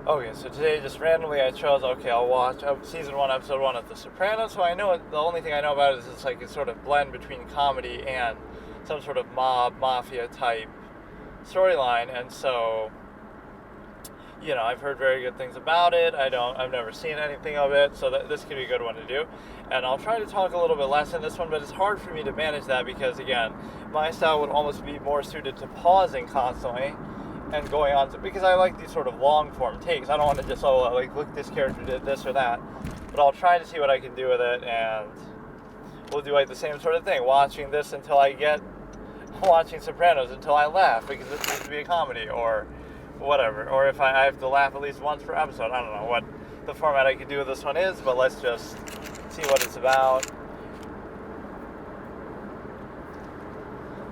Okay, so today just randomly I chose, okay, I'll watch season 1, episode 1 of The Sopranos. So I know the only thing I know about it is it's like a sort of blend between comedy and some sort of mafia type storyline. And so, I've heard very good things about it. I've never seen anything of it, so this could be a good one to do. And I'll try to talk a little bit less in this one, but it's hard for me to manage that because, again, my style would almost be more suited to pausing constantly and going on, because I like these sort of long form takes. I don't want to just, look, this character did this or that, but I'll try to see what I can do with it, and we'll do like the same sort of thing, watching Sopranos until I laugh, because it's supposed to be a comedy, or whatever, or if I have to laugh at least once per episode. I don't know what the format I could do with this one is, but let's just see what it's about.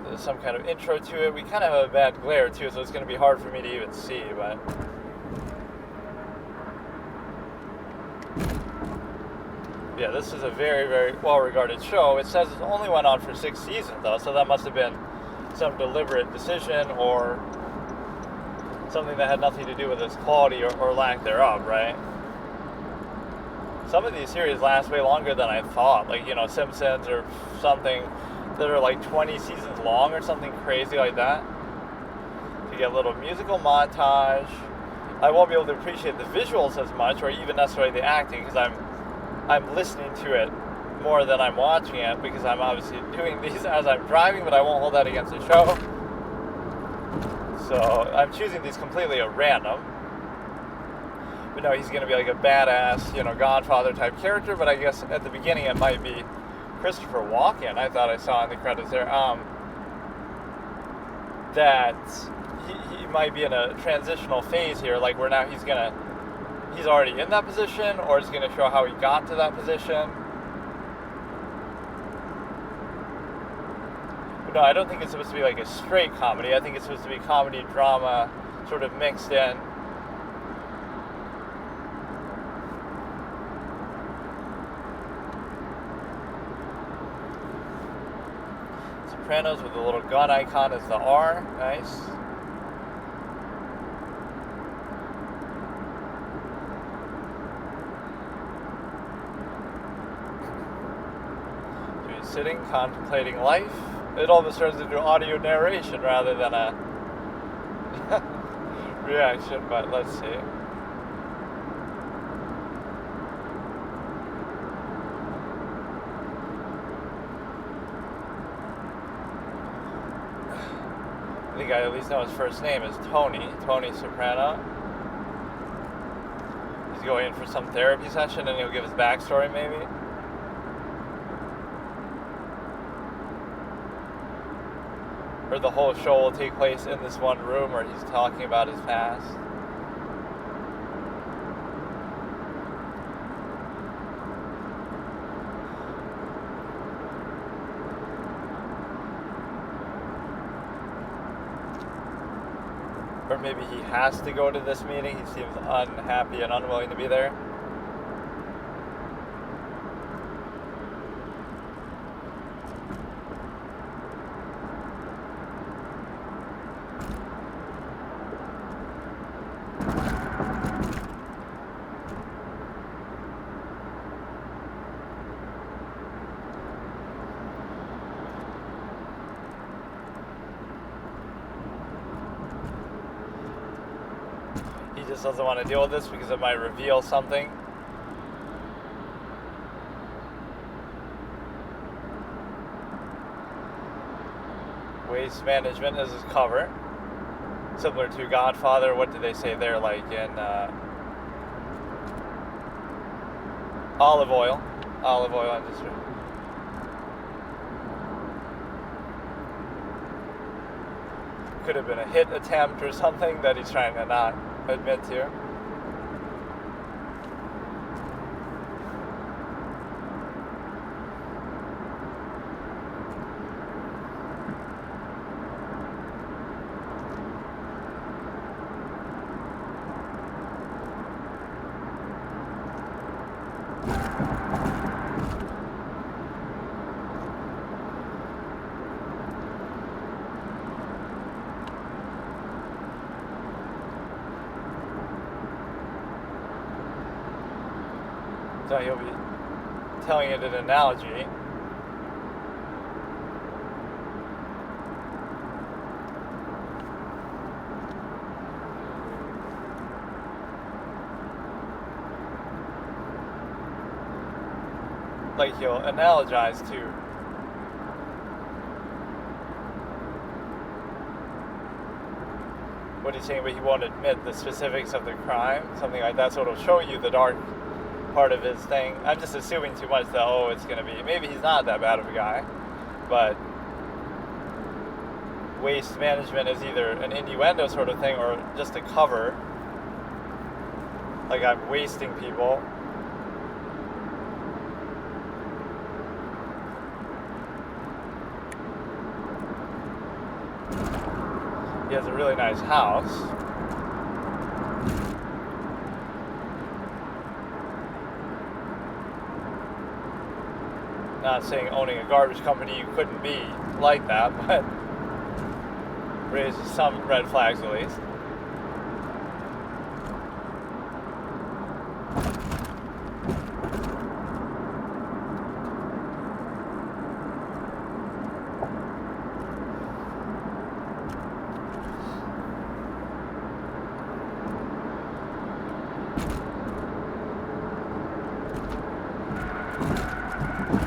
There's some kind of intro to it. We kind of have a bad glare too, so it's going to be hard for me to even see, but yeah, this is a very, very well-regarded show. It says it only went on for 6 seasons, though, so that must have been some deliberate decision or something that had nothing to do with its quality or lack thereof, right? Some of these series last way longer than I thought, like, Simpsons or something that are like 20 seasons long or something crazy like that. To get a little musical montage. I won't be able to appreciate the visuals as much, or even necessarily the acting, because I'm listening to it more than I'm watching it, because I'm obviously doing these as I'm driving, but I won't hold that against the show. So I'm choosing these completely at random. But no, he's going to be like a badass, Godfather type character, but I guess at the beginning it might be Christopher Walken. I thought I saw in the credits there that he might be in a transitional phase here, like where now he's already in that position, or it's going to show how he got to that position. But no, I don't think it's supposed to be like a straight comedy. I think it's supposed to be comedy, drama, sort of mixed in. Sopranos with the little gun icon as the R. Nice. So he's sitting, contemplating life. It almost turns into audio narration rather than a reaction, but let's see. I think I at least know his first name is Tony Soprano. He's going in for some therapy session, and he'll give his backstory maybe. Or the whole show will take place in this one room where he's talking about his past. Or maybe he has to go to this meeting. He seems unhappy and unwilling to be there. He just doesn't want to deal with this because it might reveal something. Waste management is his cover. Similar to Godfather. What do they say there? Like in olive oil industry. Could have been a hit attempt or something that he's trying to not admit to. So he'll be telling it an analogy. Like he'll analogize to what he's saying, but he won't admit the specifics of the crime, something like that. So it'll show you the dark part of his thing. I'm just assuming too much that, oh, it's going to be, maybe he's not that bad of a guy, but waste management is either an innuendo sort of thing or just a cover. Like I'm wasting people. He has a really nice house. Not saying owning a garbage company you couldn't be like that, but raises some red flags at least.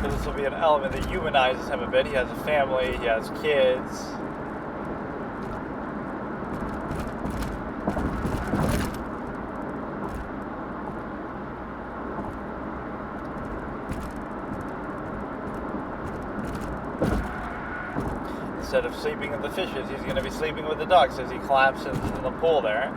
This will be an element that humanizes him a bit. He has a family, he has kids. Instead of sleeping with the fishes, he's going to be sleeping with the ducks as he collapses in the pool there.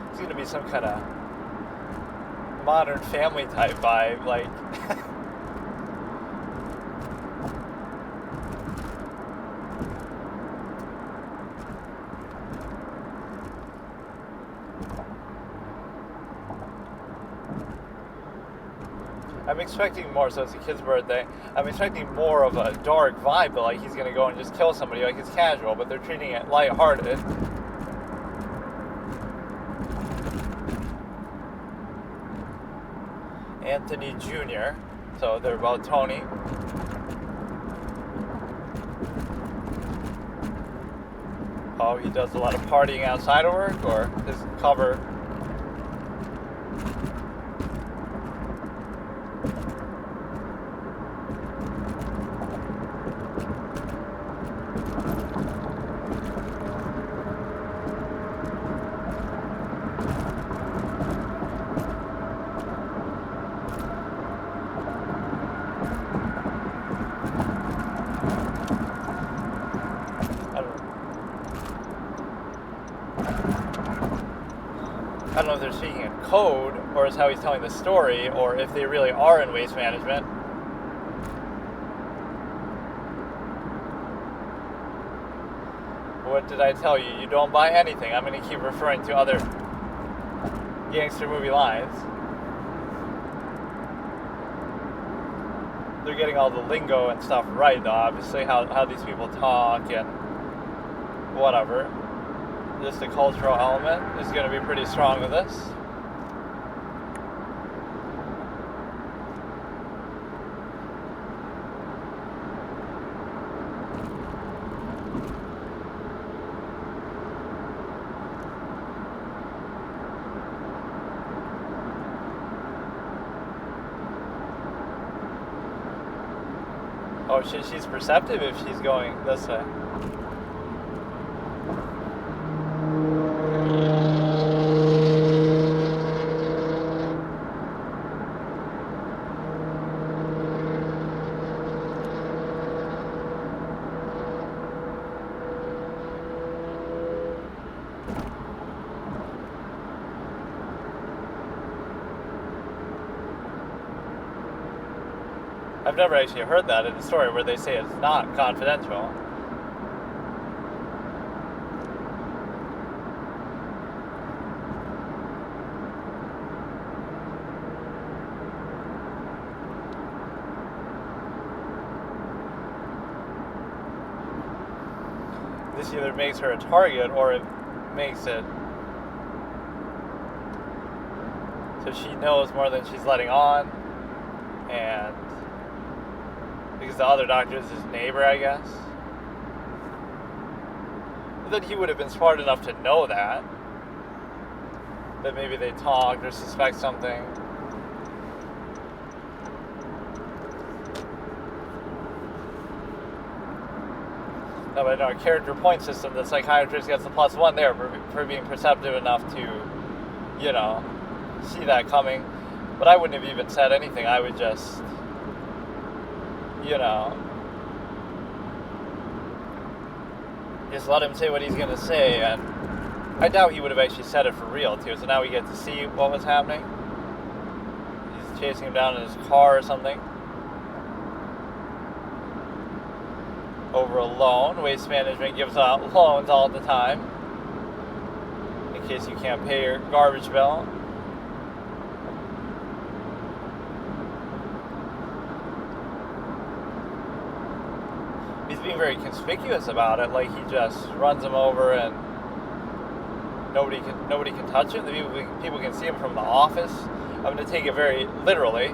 It's going to be some kind of Modern Family type vibe, like I'm expecting more, so it's a kid's birthday. I'm expecting more of a dark vibe, but like he's gonna go and just kill somebody, like it's casual, but they're treating it lighthearted. Anthony Jr., so they're about Tony. Oh, he does a lot of partying outside of work, or his cover. I don't know if they're speaking in code, or is how he's telling the story, or if they really are in waste management. What did I tell you? You don't buy anything. I'm going to keep referring to other gangster movie lines. They're getting all the lingo and stuff right, though, obviously, how these people talk and whatever. Just the cultural element is going to be pretty strong with this. Oh, she's perceptive if she's going this way. I've never actually heard that in a story where they say it's not confidential. this either makes her a target or it makes it so she knows more than she's letting on, and because the other doctor is his neighbor, I guess. But then he would have been smart enough to know that maybe they talked or suspect something. No, but in our character point system, the psychiatrist gets the +1 there for being perceptive enough to, see that coming. But I wouldn't have even said anything. I would just, just let him say what he's going to say. And I doubt he would have actually said it for real, too. So now we get to see what was happening. He's chasing him down in his car or something. Over a loan. Waste Management gives out loans all the time in case you can't pay your garbage bill. He's being very conspicuous about it, like he just runs him over and nobody can touch him. People can see him from the office. I'm going to take it very literally.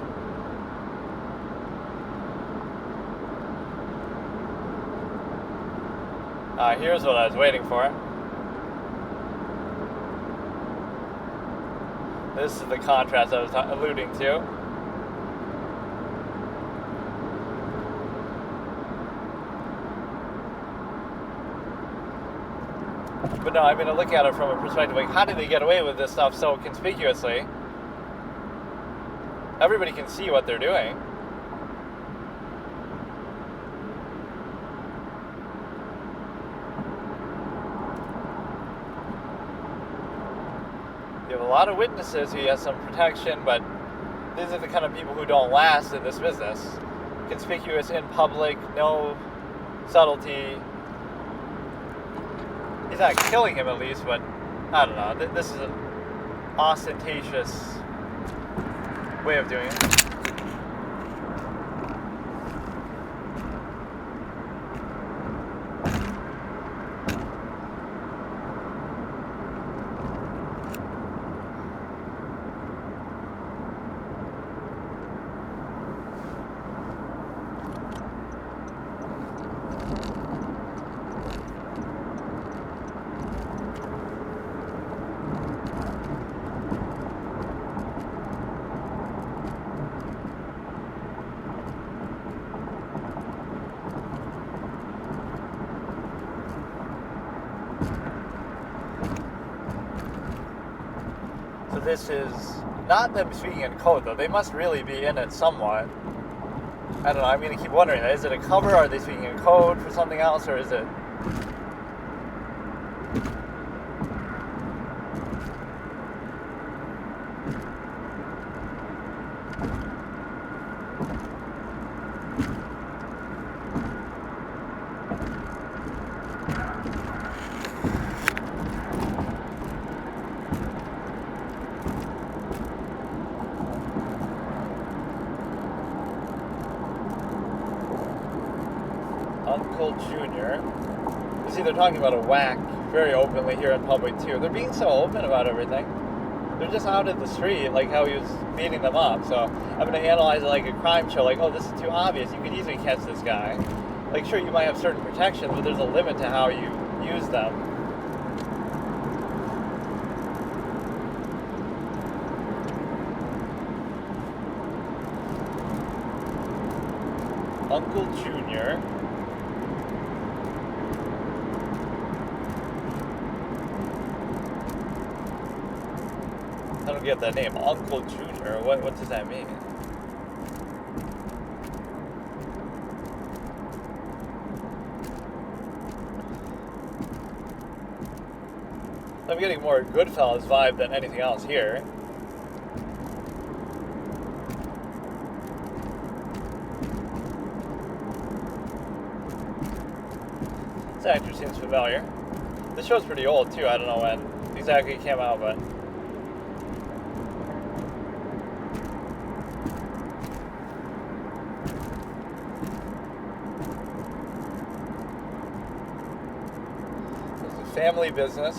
Here's what I was waiting for. This is the contrast I was alluding to. But no, I'm going to look at it from a perspective like, how did they get away with this stuff so conspicuously? Everybody can see what they're doing. You have a lot of witnesses who has some protection, but these are the kind of people who don't last in this business. Conspicuous in public, no subtlety. He's not killing him at least, but I don't know. This is an ostentatious way of doing it. This is not them speaking in code, though. They must really be in it somewhat. I don't know. I'm going to keep wondering that. Is it a cover? Are they speaking in code for something else? Or is it... Uncle Junior. You see, they're talking about a whack very openly here in public, too. They're being so open about everything. They're just out in the street, like how he was beating them up. So I'm going to analyze it like a crime show. Like, oh, this is too obvious. You could easily catch this guy. Like, sure, you might have certain protections, but there's a limit to how you use them. Uncle Junior. I don't get that name. Uncle Junior. What does that mean? I'm getting more Goodfellas vibe than anything else here. This actor seems familiar. This show's pretty old too. I don't know when exactly it came out, but family business.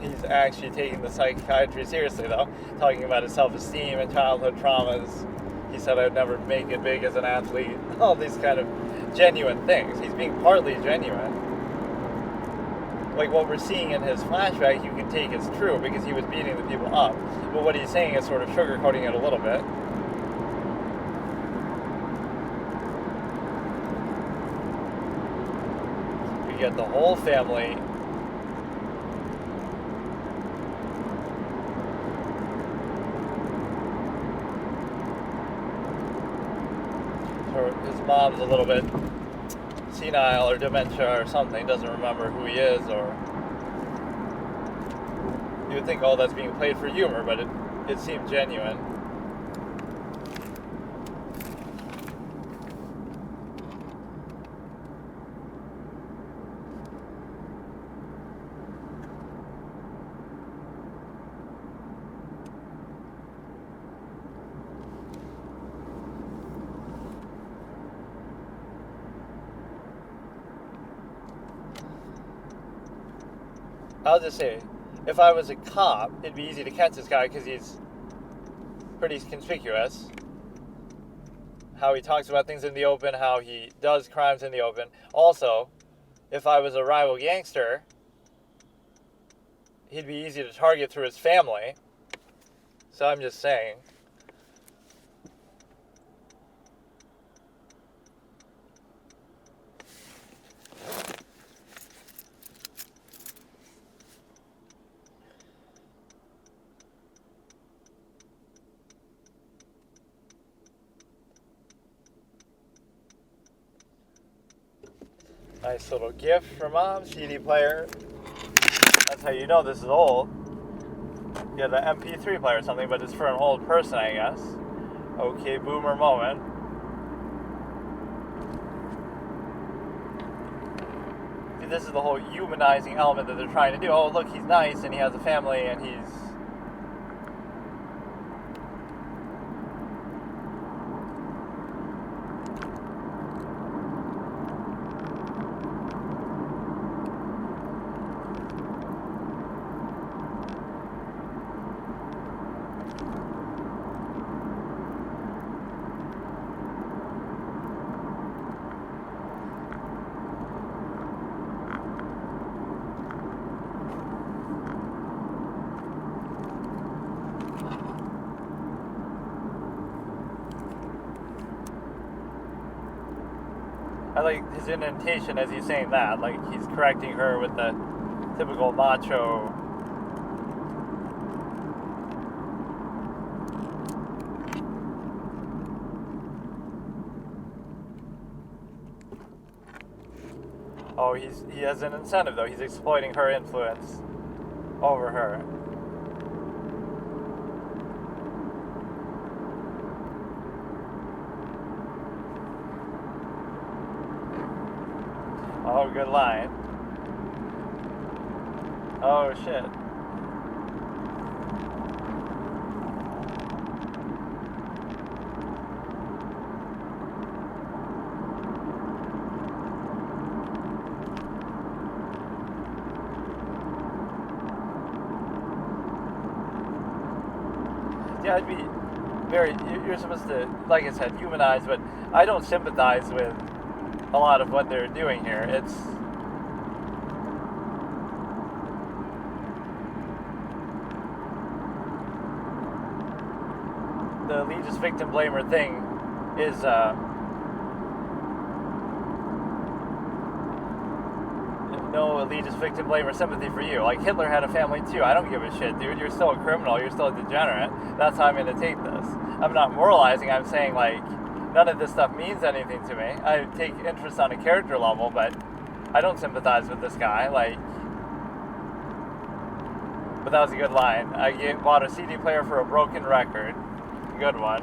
He's actually taking the psychiatry seriously, though, talking about his self-esteem and childhood traumas. He said, I would never make it big as an athlete. All these kind of genuine things. He's being partly genuine. Like what we're seeing in his flashback, you can take as true because he was beating the people up. But what he's saying is sort of sugarcoating it a little bit. We get the whole family. His mom's a little bit senile or dementia or something, doesn't remember who he is, or you would think, oh, that's being played for humor, but it seemed genuine. I'll just say, if I was a cop, it'd be easy to catch this guy because he's pretty conspicuous. How he talks about things in the open, how he does crimes in the open. Also, if I was a rival gangster, he'd be easy to target through his family. So I'm just saying. Nice little gift from Mom, CD player. That's how you know this is old. Yeah, the MP3 player or something, but it's for an old person, I guess. Okay, boomer moment. See, this is the whole humanizing element that they're trying to do. Oh, look, he's nice, and he has a family, and he's... I like his indentation as he's saying that, like he's correcting her with the typical macho. Oh, he has an incentive though. He's exploiting her influence over her. Oh, good line. Oh, shit. Yeah, I'd be very... You're supposed to, like I said, humanize, but I don't sympathize with a lot of what they're doing here. It's the elitist victim blamer thing is no elitist victim blamer sympathy for you. Like Hitler had a family too. I don't give a shit, dude. You're still a criminal. You're still a degenerate. That's how I'm going to take this. I'm not moralizing. I'm saying like none of this stuff means anything to me. I take interest on a character level, but I don't sympathize with this guy. Like, but that was a good line. I bought a CD player for a broken record. Good one.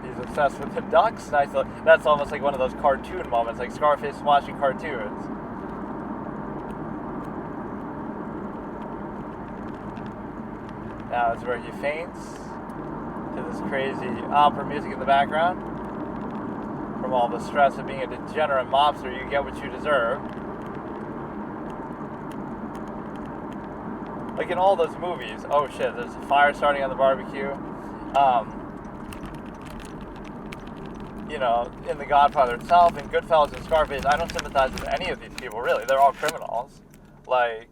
He's obsessed with the ducks. Nice. That's almost like one of those cartoon moments, like Scarface watching cartoons. Now is where he faints to this crazy opera music in the background. From all the stress of being a degenerate mobster, you get what you deserve. Like in all those movies, oh shit, there's a fire starting on the barbecue. You know, in The Godfather itself, in Goodfellas and Scarface, I don't sympathize with any of these people, really. They're all criminals. Like,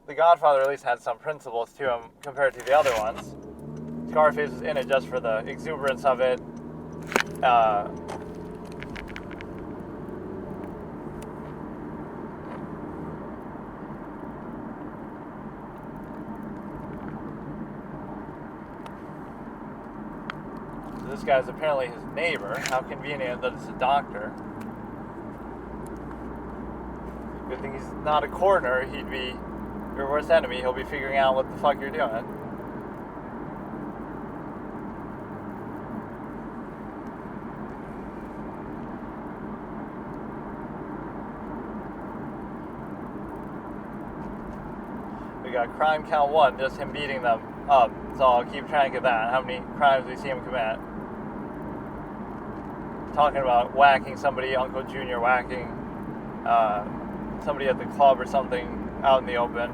The Godfather at least had some principles to him compared to the other ones. Scarface was in it just for the exuberance of it. This guy's apparently his neighbor. How convenient that it's a doctor. Good thing he's not a coroner. He'd be your worst enemy. He'll be figuring out what the fuck you're doing. We got crime count 1, just him beating them up. So I'll keep track of that. How many crimes we see him commit. Talking about whacking somebody, Uncle Junior whacking somebody at the club or something out in the open.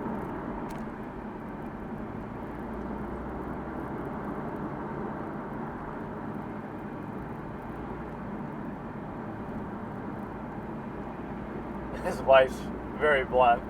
His wife's very blunt.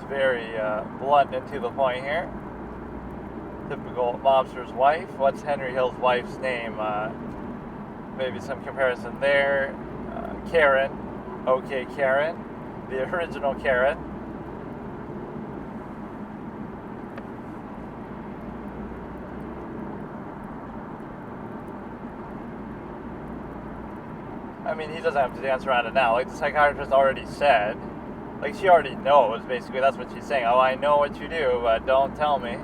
Very blunt and to the point here. Typical mobster's wife. What's Henry Hill's wife's name? Maybe some comparison there. Karen. Okay, Karen. The original Karen. I mean, he doesn't have to dance around it now. Like the psychiatrist already said. Like, she already knows, basically. That's what she's saying. Oh, I know what you do, but don't tell me,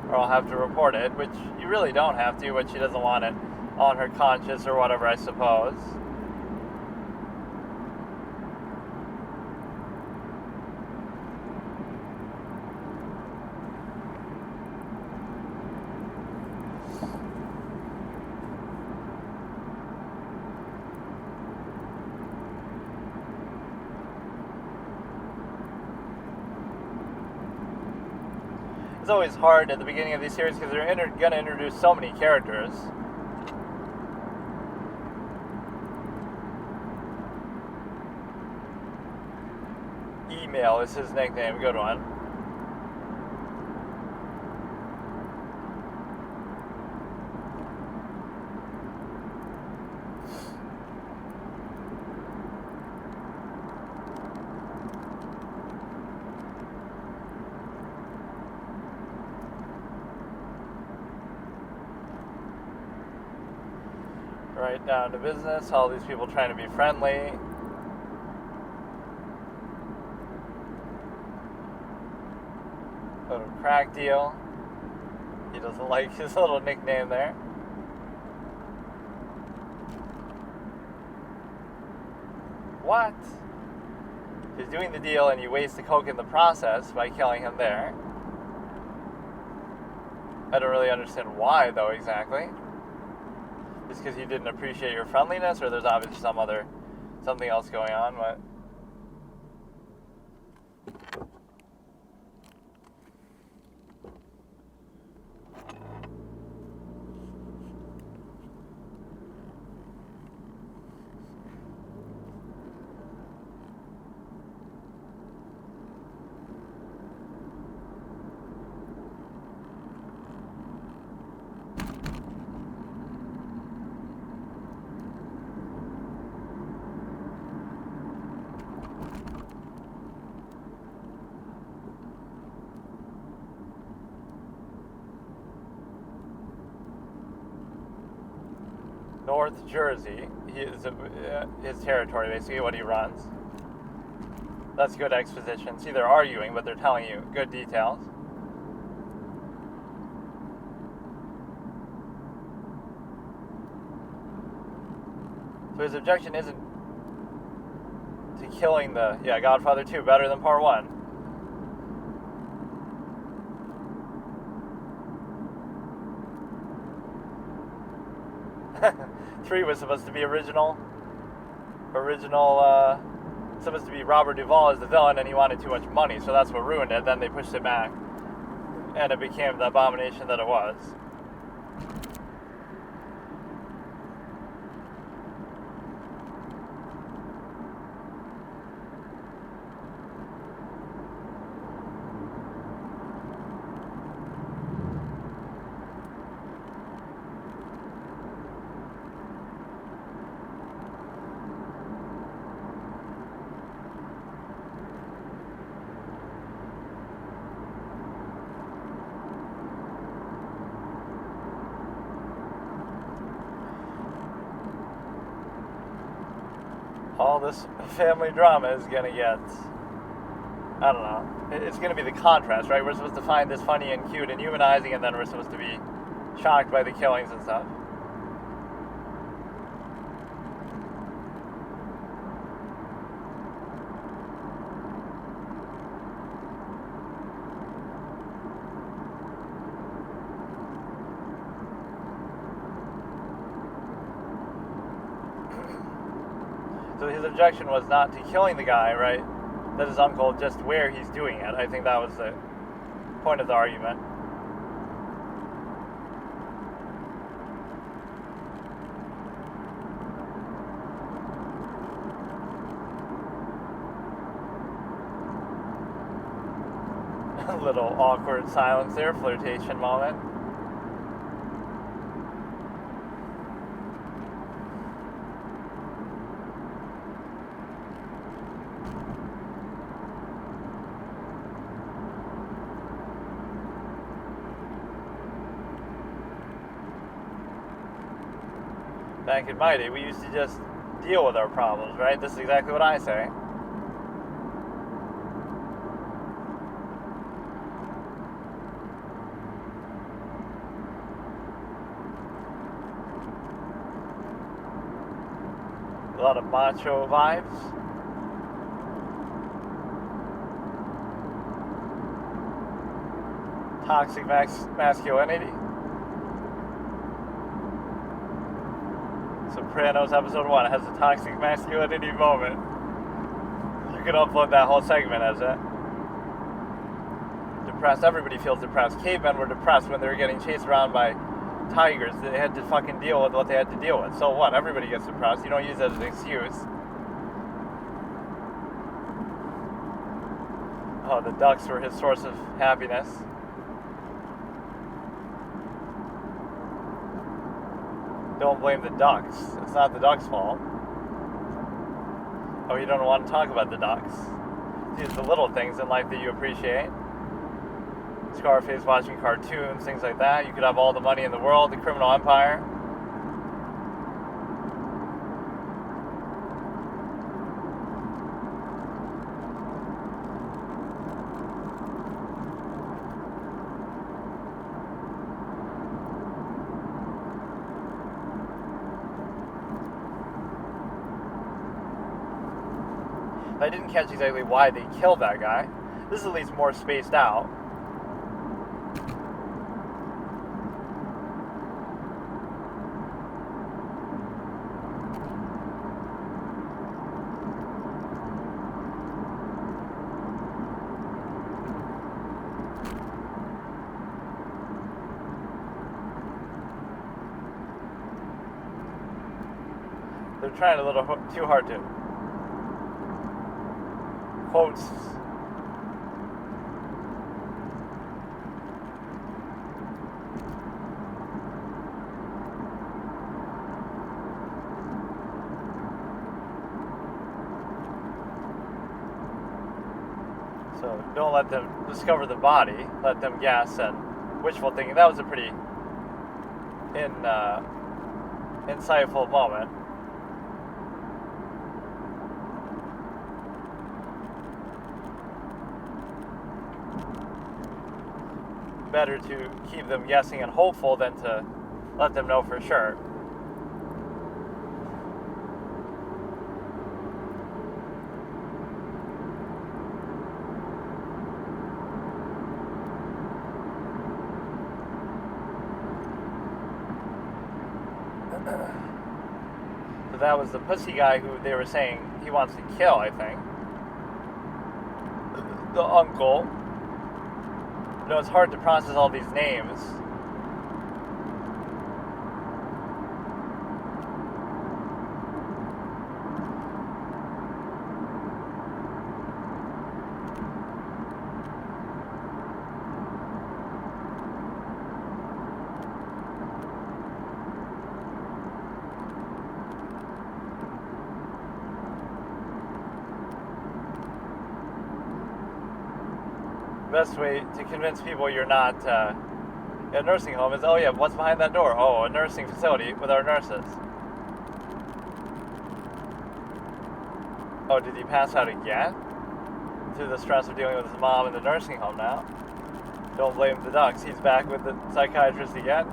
or I'll have to report it, which you really don't have to, but she doesn't want it on her conscience or whatever, I suppose. It's always hard at the beginning of these series because they're going to introduce so many characters. Email is his nickname. Good one. Right down to business. All these people trying to be friendly. Little crack deal. He doesn't like his little nickname there. What? He's doing the deal and you waste the coke in the process by killing him there. I don't really understand why though exactly. Just because you didn't appreciate your friendliness, or there's obviously something else going on, but... North Jersey. His territory, basically, what he runs. That's good exposition. See, they're arguing, but they're telling you good details. So his objection isn't to killing the... Yeah, Godfather 2, better than Part 1. Three was supposed to be original, supposed to be Robert Duvall as the villain, and he wanted too much money, so that's what ruined it. Then they pushed it back, and it became the abomination that it was. All this family drama is gonna get, I don't know, it's gonna be the contrast, right? We're supposed to find this funny and cute and humanizing, and then we're supposed to be shocked by the killings and stuff. So his objection was not to killing the guy, right? That his uncle, just where he's doing it. I think that was the point of the argument. A little awkward silence there, flirtation moment. Back in my day, we used to just deal with our problems, right? This is exactly what I say. A lot of macho vibes. Toxic masculinity. Sopranos episode 1 has a toxic masculinity moment. You can upload that whole segment as it. Depressed. Everybody feels depressed. Cavemen were depressed when they were getting chased around by tigers. They had to fucking deal with what they had to deal with. So what? Everybody gets depressed. You don't use it as an excuse. Oh, the ducks were his source of happiness. Don't blame the ducks. It's not the ducks' fault. Oh, you don't want to talk about the ducks. These are the little things in life that you appreciate. Scarface watching cartoons, things like that. You could have all the money in the world, the criminal empire. I didn't catch exactly why they killed that guy. This is at least more spaced out. They're trying a little too hard to quotes. So don't let them discover the body. Let them guess and wishful thinking. That was a pretty insightful moment. Better to keep them guessing and hopeful than to let them know for sure. So that was the pussy guy who they were saying he wants to kill, I think. The uncle. You know, it's hard to process all these names. Best way to convince people you're not in a nursing home is, oh yeah, what's behind that door? Oh, a nursing facility with our nurses. Oh, did he pass out again? Through the stress of dealing with his mom in the nursing home now. Don't blame the ducks. He's back with the psychiatrist again.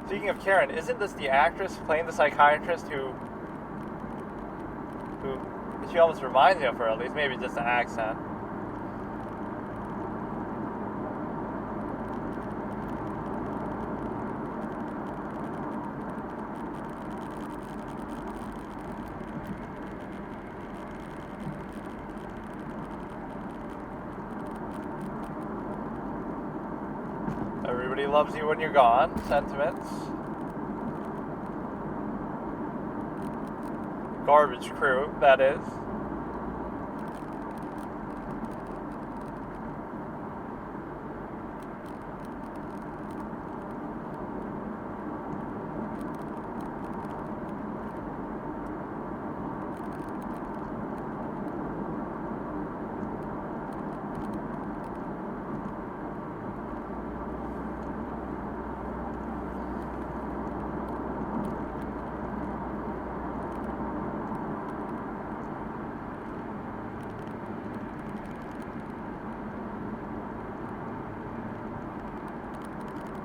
Speaking of Karen, isn't this the actress playing the psychiatrist who she almost reminds me of her, at least, maybe just an accent. Everybody loves you when you're gone. Sentiments. Garbage crew, that is.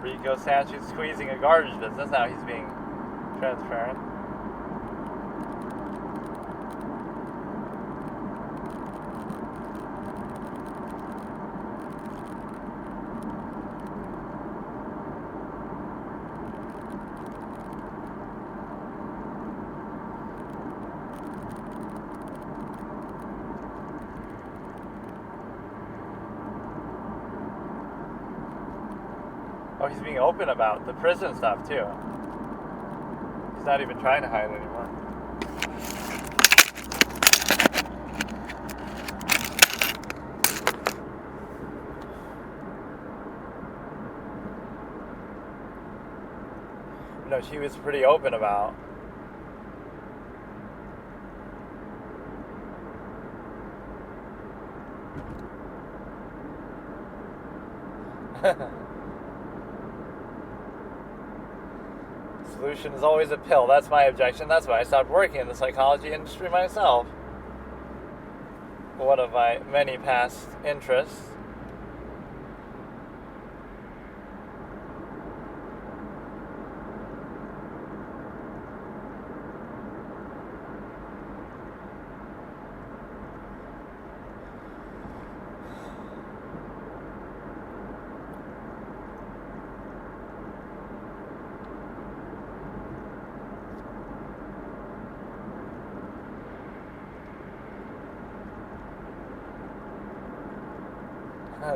Rico Sanchez squeezing a garbage business. Now he's being transparent. Oh, he's being open about the prison stuff, too. He's not even trying to hide it anymore. No, she was pretty open about. Solution is always a pill. That's my objection. That's why I stopped working in the psychology industry myself. One of my many past interests.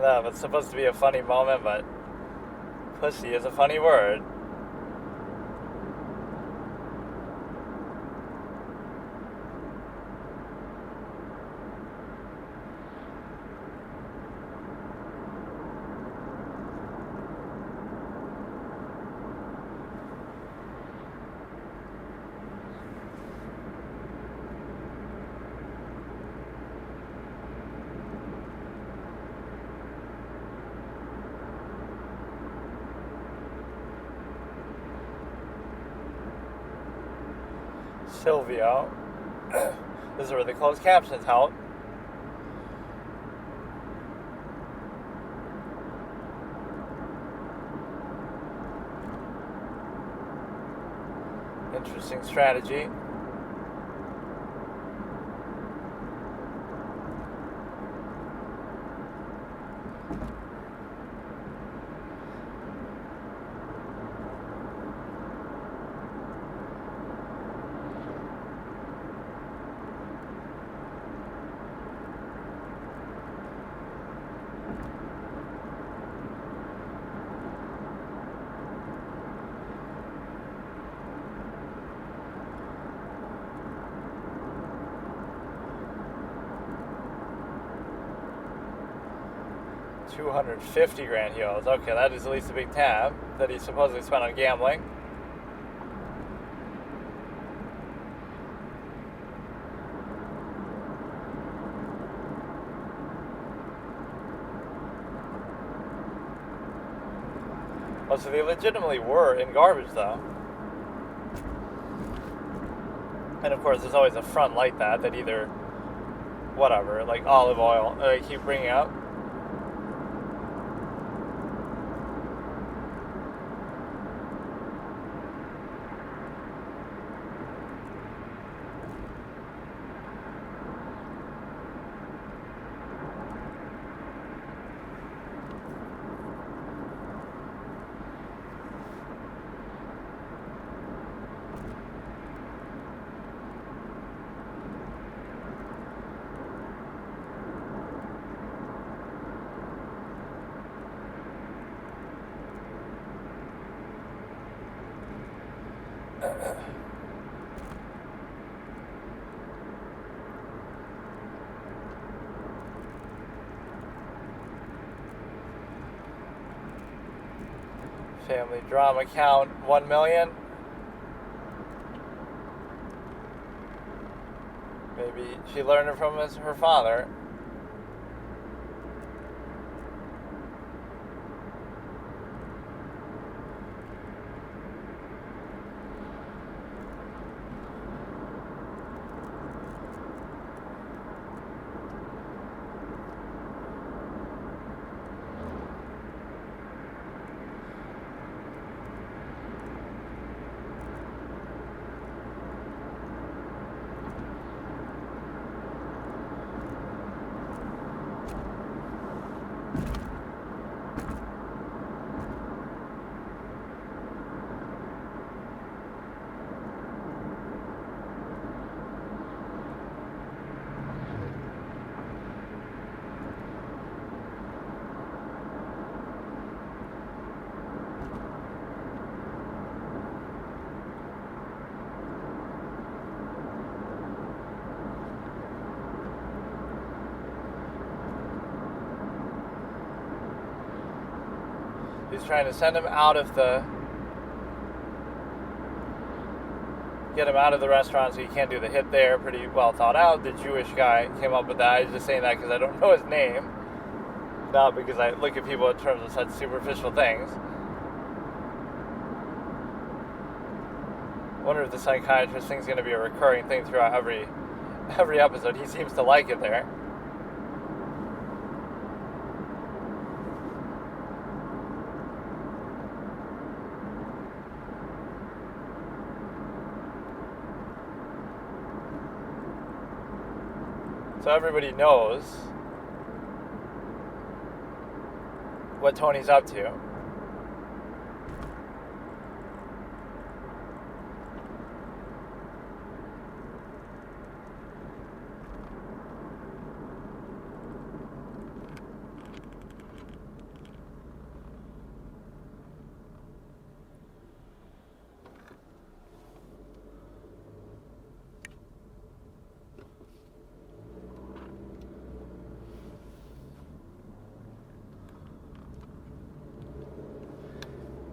That was supposed to be a funny moment, but pussy is a funny word. Silvio. This is where the closed captions help. Interesting strategy. $250,000 he owes. Okay, that is at least a big tab that he supposedly spent on gambling. Oh, so they legitimately were in garbage, though. And of course, there's always a front like that either, whatever, like olive oil, I keep bringing up. Family drama count 1 million. Maybe she learned it from her father. He's trying to send him out of get him out of the restaurant so he can't do the hit there. Pretty well thought out. The Jewish guy came up with that. I was just saying that because I don't know his name. Not because I look at people in terms of such superficial things. I wonder if the psychiatrist thing's going to be a recurring thing throughout every episode. He seems to like it there. So everybody knows what Tony's up to.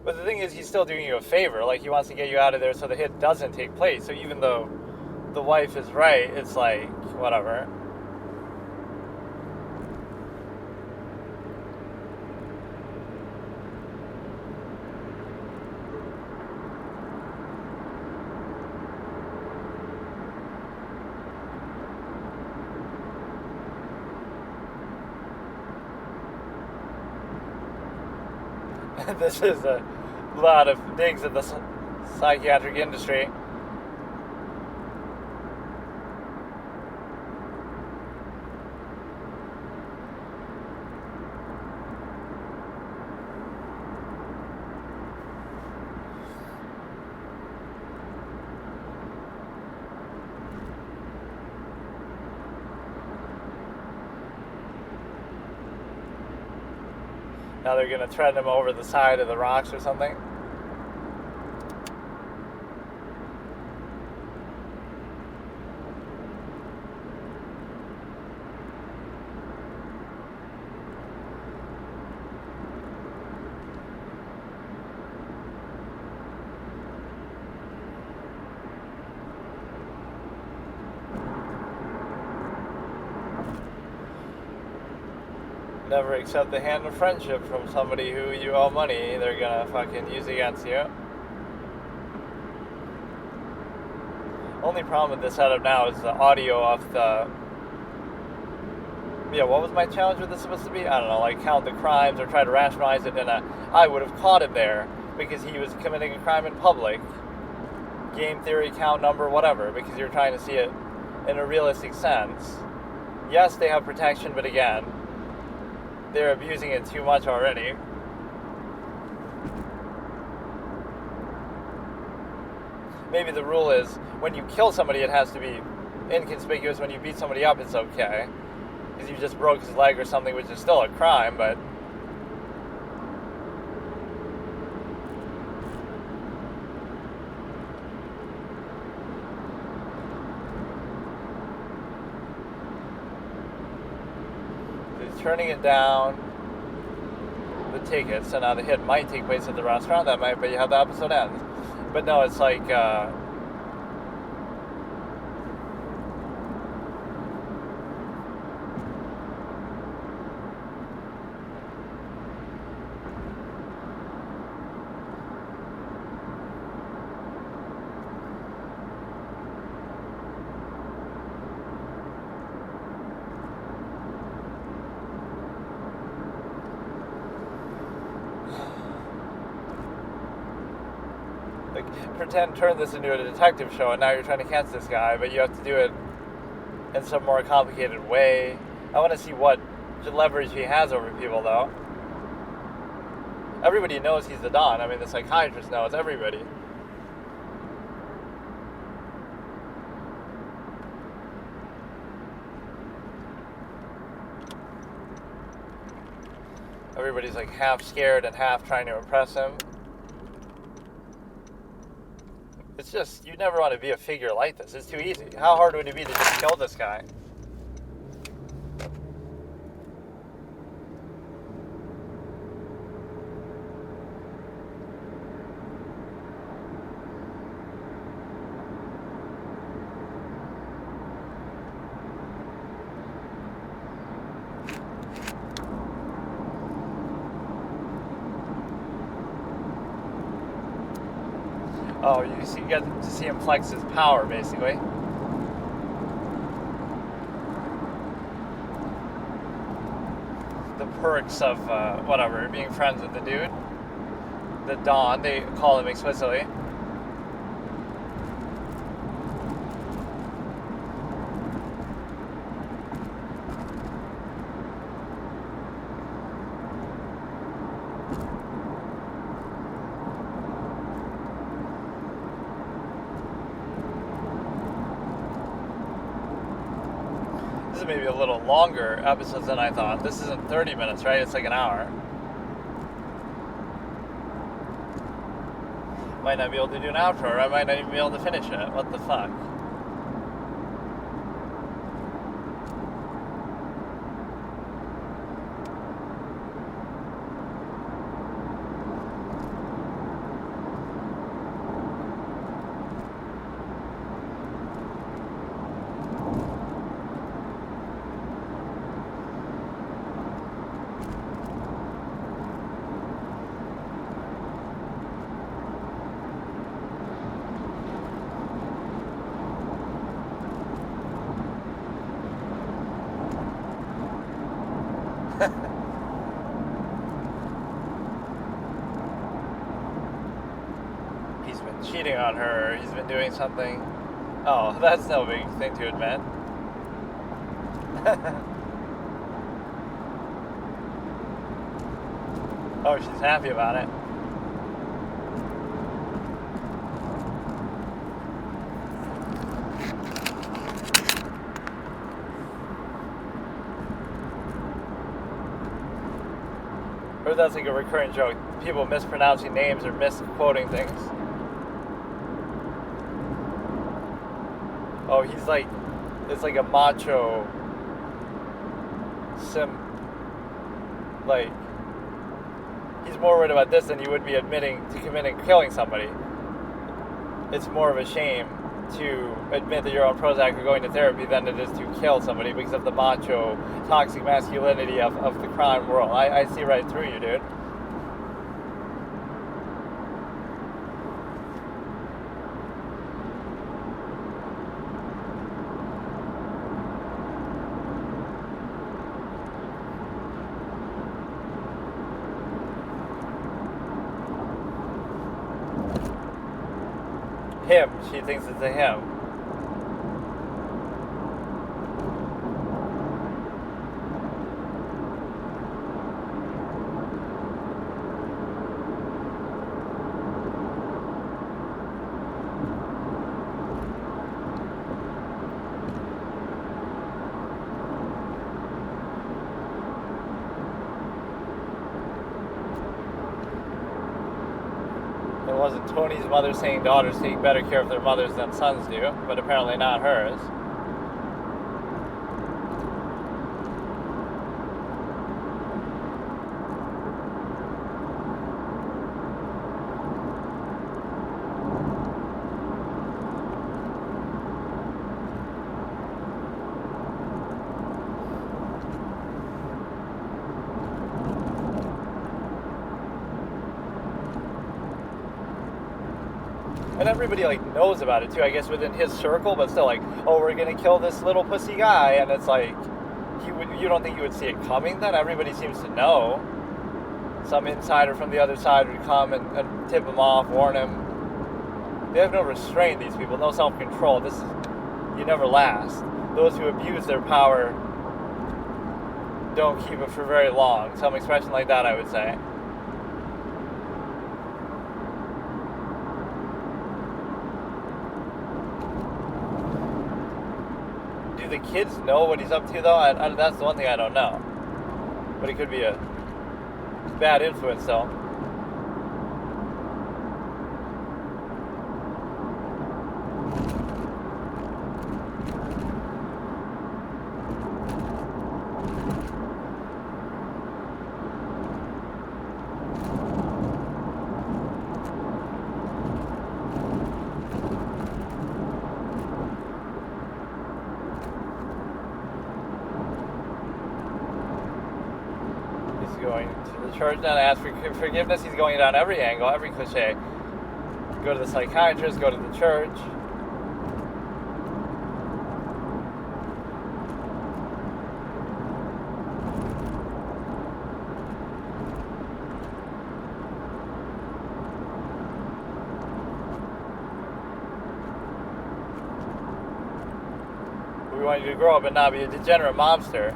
But the thing is, he's still doing you a favor. Like, he wants to get you out of there so the hit doesn't take place. So even though the wife is right, it's like, whatever. This is a lot of digs at the psychiatric industry. Now they're going to thread him over the side of the rocks or something. Never accept the hand of friendship from somebody who you owe money. They're gonna fucking use against you. Only problem with this setup now is the audio of the... Yeah, what was my challenge with this supposed to be? I don't know, like count the crimes or try to rationalize it in a... I would have caught him there because he was committing a crime in public. Game theory, count number, whatever, because you're trying to see it in a realistic sense. Yes, they have protection, but again, they're abusing it too much already. Maybe the rule is when you kill somebody, it has to be inconspicuous. When you beat somebody up, it's okay, because you just broke his leg or something, which is still a crime, but... turning it down the tickets, so now the hit might take place at the restaurant. That might be how the episode ends. But no, it's like turn this into a detective show, and now you're trying to catch this guy, but you have to do it in some more complicated way. I want to see what leverage he has over people, though. Everybody knows he's the Don. I mean, the psychiatrist knows. Everybody. Everybody's like half scared and half trying to impress him. It's just, you never want to be a figure like this. It's too easy. How hard would it be to just kill this guy? Oh, you get to see him flex his power, basically. The perks of, whatever, being friends with the dude. The Don, they call him explicitly. Maybe a little longer episodes than I thought. This isn't 30 minutes, right? It's like an hour. Might not be able to do an outro, or I might not even be able to finish it. What the fuck? cheating on her, or he's been doing something. Oh, that's no big thing to admit. Oh, she's happy about it. Or that's like a recurring joke. People mispronouncing names or misquoting things. Oh, he's like, it's like a macho like, he's more worried about this than he would be admitting to killing somebody. It's more of a shame to admit that you're on Prozac or going to therapy than it is to kill somebody because of the macho, toxic masculinity of the crime world. I see right through you, dude. Him. She thinks it's a him. It wasn't Tony's mother saying daughters take better care of their mothers than sons do, but apparently not hers. And everybody like knows about it too, I guess within his circle, but still like, oh, we're gonna kill this little pussy guy, and it's like, you don't think you would see it coming then? Everybody seems to know. Some insider from the other side would come and tip him off, warn him. They have no restraint, these people, no self-control. You never last. Those who abuse their power don't keep it for very long. Some expression like that, I would say. Do the kids know what he's up to, though? That's the one thing I don't know. But it could be a bad influence, though. Going to the church now to ask for forgiveness. He's going down every angle, every cliche. Go to the psychiatrist, go to the church. We want you to grow up and not be a degenerate mobster.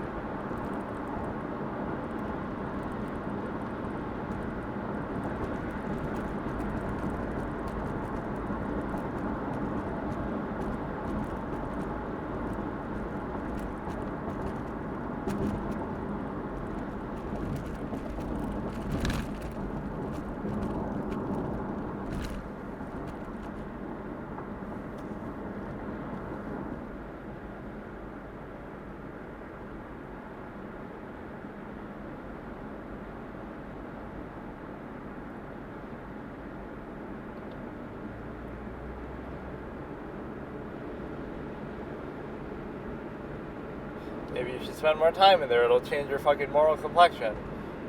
Maybe you should spend more time in there. It'll change your fucking moral complexion.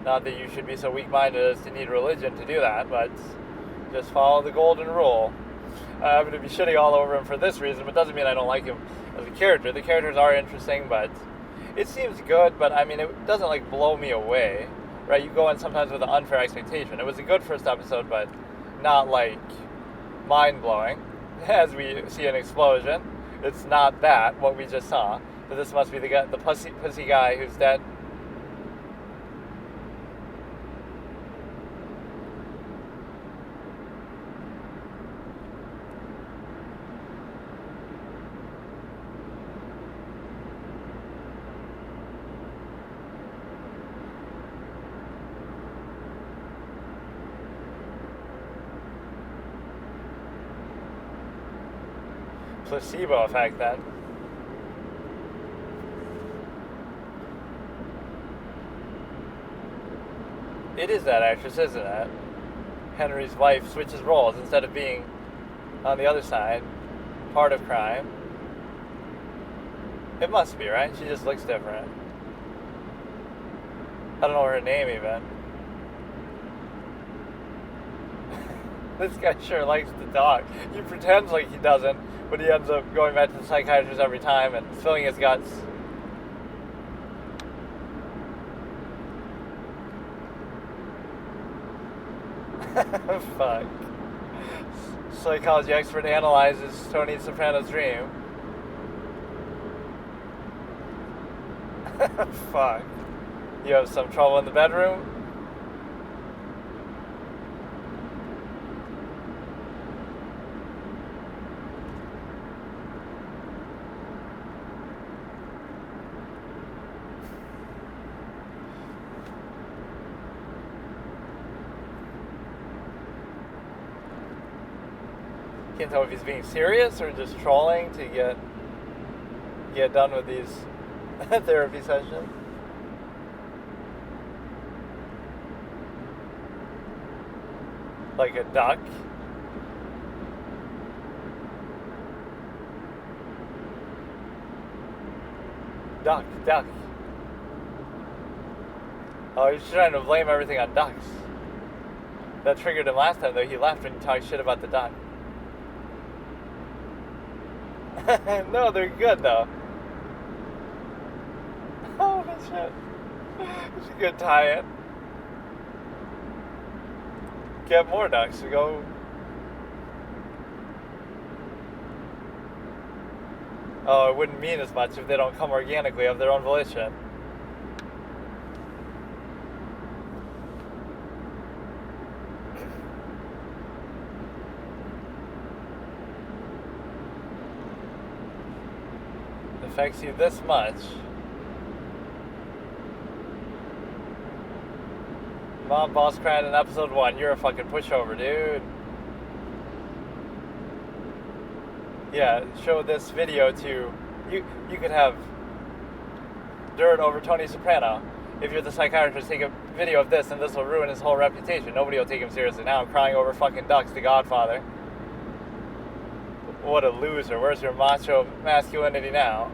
Not that you should be so weak-minded as to need religion to do that, but just follow the golden rule. I'm going to be shitting all over him for this reason, but doesn't mean I don't like him as a character. The characters are interesting, but it seems good, but I mean, it doesn't like blow me away, right? You go in sometimes with an unfair expectation. It was a good first episode, but not like mind-blowing as we see an explosion. It's not that, what we just saw. But this must be the pussy guy who's dead. Placebo effect, then. It is that actress, isn't it? Henry's wife switches roles instead of being on the other side, part of crime. It must be, right? She just looks different. I don't know her name even. This guy sure likes to talk. He pretends like he doesn't, but he ends up going back to the psychiatrist every time and filling his guts. Fuck. Psychology expert analyzes Tony Soprano's dream. Fuck. You have some trouble in the bedroom? Can't tell if he's being serious or just trolling to get done with these therapy sessions. Like a duck. Duck. Oh, he's trying to blame everything on ducks. That triggered him last time, though. He laughed when he talked shit about the duck. No, they're good, though. Oh, shit. It's a good tie-in. Get more ducks to go. Oh, it wouldn't mean as much if they don't come organically of their own volition. Affects you this much. Mom boss crying in episode 1. You're a fucking pushover, dude. Yeah, show this video to you. You could have dirt over Tony Soprano. If you're the psychiatrist, take a video of this, and this will ruin his whole reputation. Nobody will take him seriously now. I'm crying over fucking ducks, The Godfather. What a loser. Where's your macho masculinity now?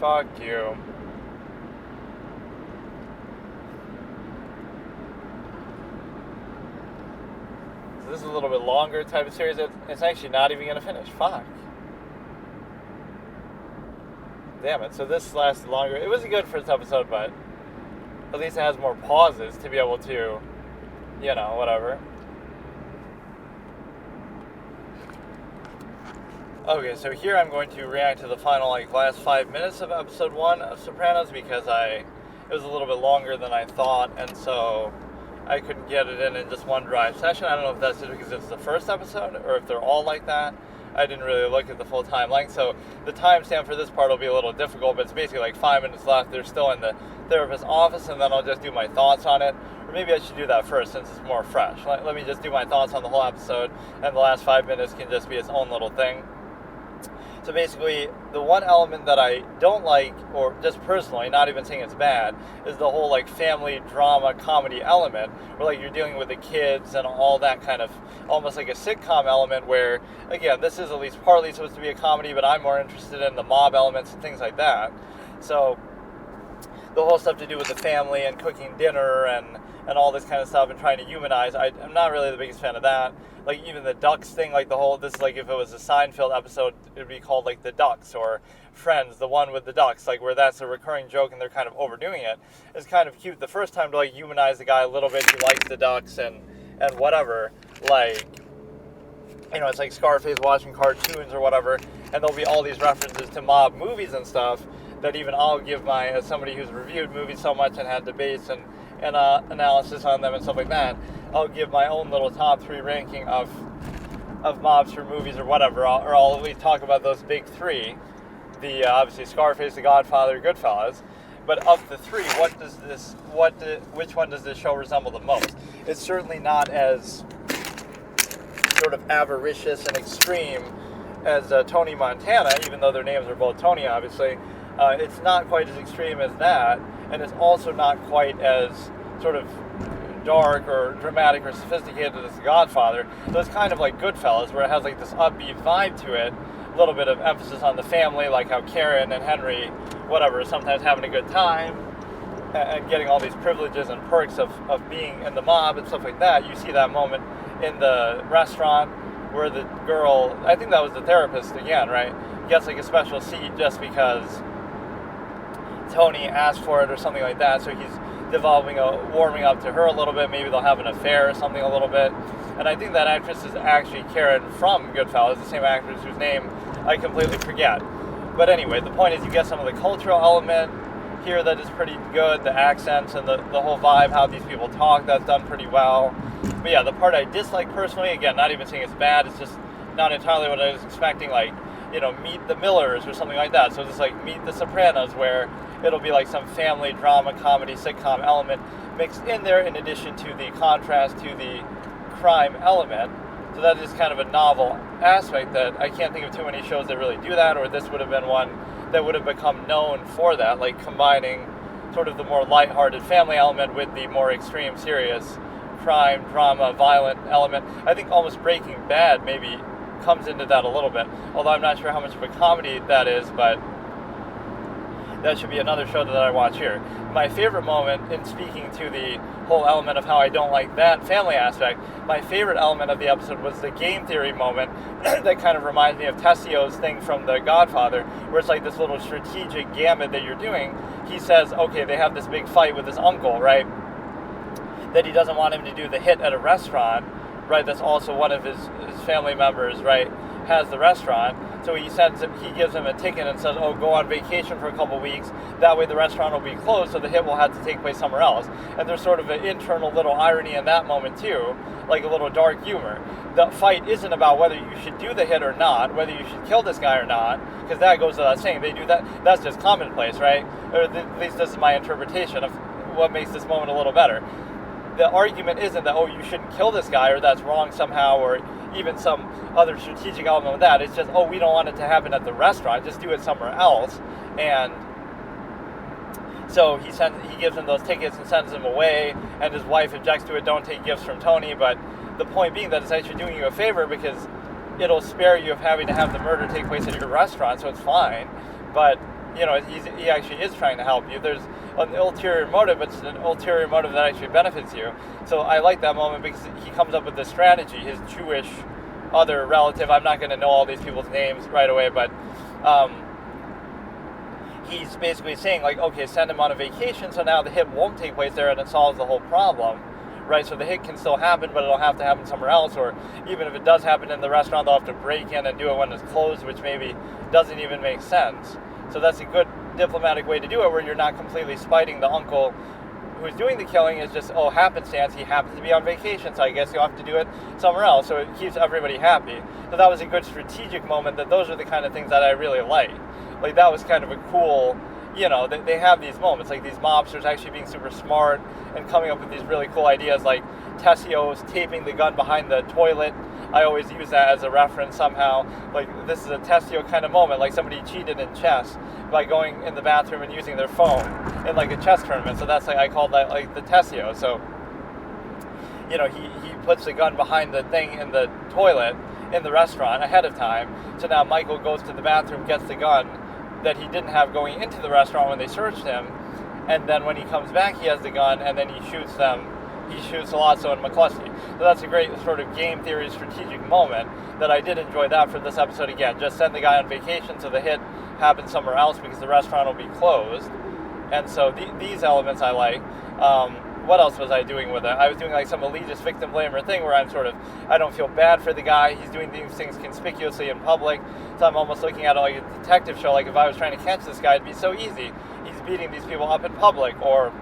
Fuck you. So this is a little bit longer type of series. It's actually not even going to finish. Fuck. Damn it. So this lasted longer. It was good first episode, but at least it has more pauses to be able to, you know, whatever. Okay, so here I'm going to react to the final, last 5 minutes of episode 1 of Sopranos because it was a little bit longer than I thought, and so I couldn't get it in just one drive session. I don't know if that's just because it's the first episode or if they're all like that. I didn't really look at the full time length, so the timestamp for this part will be a little difficult, but it's basically 5 minutes left. They're still in the therapist's office, and then I'll just do my thoughts on it. Or maybe I should do that first since it's more fresh. Let me just do my thoughts on the whole episode, and the last 5 minutes can just be its own little thing. So basically, the one element that I don't like, or just personally, not even saying it's bad, is the whole family drama comedy element, where you're dealing with the kids and all that kind of, almost like a sitcom element where, again, this is at least partly supposed to be a comedy, but I'm more interested in the mob elements and things like that. So the whole stuff to do with the family and cooking dinner and all this kind of stuff and trying to humanize, I'm not really the biggest fan of that. Even the Ducks thing, if it was a Seinfeld episode, it would be called The Ducks, or Friends, the one with the ducks, where that's a recurring joke and they're kind of overdoing it. It's kind of cute the first time to humanize the guy a little bit. He likes the ducks and whatever. like, it's like Scarface watching cartoons or whatever, and there'll be all these references to mob movies and stuff that even I'll give as somebody who's reviewed movies so much and had debates and analysis on them and stuff like that, I'll give my own little top 3 ranking of mobster movies or whatever, or I'll at least talk about those big 3, the obviously Scarface, The Godfather, Goodfellas. But of the 3, which one does this show resemble the most? It's certainly not as sort of avaricious and extreme as Tony Montana, even though their names are both Tony, obviously. It's not quite as extreme as that, and it's also not quite as sort of dark or dramatic or sophisticated as The Godfather. So it's kind of like Goodfellas, where it has like this upbeat vibe to it, a little bit of emphasis on the family, like how Karen and Henry, whatever, sometimes having a good time and getting all these privileges and perks of being in the mob and stuff like that. You see that moment in the restaurant where the girl, I think that was the therapist again, right, gets like a special seat just because Tony asked for it or something like that. So he's warming up to her a little bit. Maybe they'll have an affair or something a little bit. And I think that actress is actually Karen from Goodfellas, the same actress whose name I completely forget. But anyway, the point is you get some of the cultural element here that is pretty good, the accents and the whole vibe, how these people talk, that's done pretty well. But yeah, the part I dislike personally, again, not even saying it's bad, it's just not entirely what I was expecting, like, Meet the Millers or something like that. So it's just like Meet the Sopranos, where it'll be like some family drama, comedy, sitcom element mixed in there in addition to the contrast to the crime element. So that is kind of a novel aspect that I can't think of too many shows that really do that, or this would have been one that would have become known for that, like combining sort of the more lighthearted family element with the more extreme, serious crime, drama, violent element. I think almost Breaking Bad maybe comes into that a little bit, although I'm not sure how much of a comedy that is, but that should be another show that I watch here. My favorite moment, in speaking to the whole element of how I don't like that family aspect, my favorite element of the episode was the game theory moment that kind of reminds me of Tessio's thing from The Godfather, where it's like this little strategic gambit that you're doing. He says, okay, they have this big fight with his uncle, right, that he doesn't want him to do the hit at a restaurant, right, that's also one of his family members, right, has the restaurant. So he gives him a ticket and says, oh, go on vacation for a couple weeks. That way the restaurant will be closed, so the hit will have to take place somewhere else. And there's sort of an internal little irony in that moment too, like a little dark humor. The fight isn't about whether you should do the hit or not, whether you should kill this guy or not, because that goes without saying. They do that. That's just commonplace, right? Or at least this is my interpretation of what makes this moment a little better. The argument isn't that, oh, you shouldn't kill this guy, or that's wrong somehow, or even some other strategic element of that. It's just, oh, we don't want it to happen at the restaurant, just do it somewhere else. And so he gives him those tickets and sends them away, and his wife objects to it, don't take gifts from Tony, but the point being that it's actually doing you a favor because it'll spare you of having to have the murder take place at your restaurant, so it's fine. But he actually is trying to help you. There's an ulterior motive, but it's an ulterior motive that actually benefits you. So I like that moment because he comes up with this strategy. His Jewish other relative, I'm not going to know all these people's names right away, but he's basically saying, like, okay, send him on a vacation, so now the hit won't take place there, and it solves the whole problem, right? So the hit can still happen, but it'll have to happen somewhere else, or even if it does happen in the restaurant, they'll have to break in and do it when it's closed, which maybe doesn't even make sense. So that's a good diplomatic way to do it, where you're not completely spiting the uncle who's doing the killing. Is just, oh, happenstance, he happens to be on vacation, so I guess you'll have to do it somewhere else. So it keeps everybody happy. So that was a good strategic moment, that those are the kind of things that I really like. Like, that was kind of a cool, they have these moments, like these mobsters actually being super smart and coming up with these really cool ideas, like Tessio's taping the gun behind the toilet. I always use that as a reference somehow. Like, this is a Tessio kind of moment, like somebody cheated in chess by going in the bathroom and using their phone in like a chess tournament. So that's like, I call that like the Tessio. So, he puts the gun behind the thing in the toilet in the restaurant ahead of time. So now Michael goes to the bathroom, gets the gun that he didn't have going into the restaurant when they searched him. And then when he comes back, he has the gun, and then he shoots them. He shoots Solazzo and McCluskey. So that's a great sort of game theory strategic moment that I did enjoy that for this episode again. Just send the guy on vacation so the hit happens somewhere else because the restaurant will be closed. And so these elements I like. what else was I doing with it? I was doing like some elitist victim blamer thing where I don't feel bad for the guy. He's doing these things conspicuously in public. So I'm almost looking at it like a detective show. Like if I was trying to catch this guy, it'd be so easy. He's beating these people up in public, or,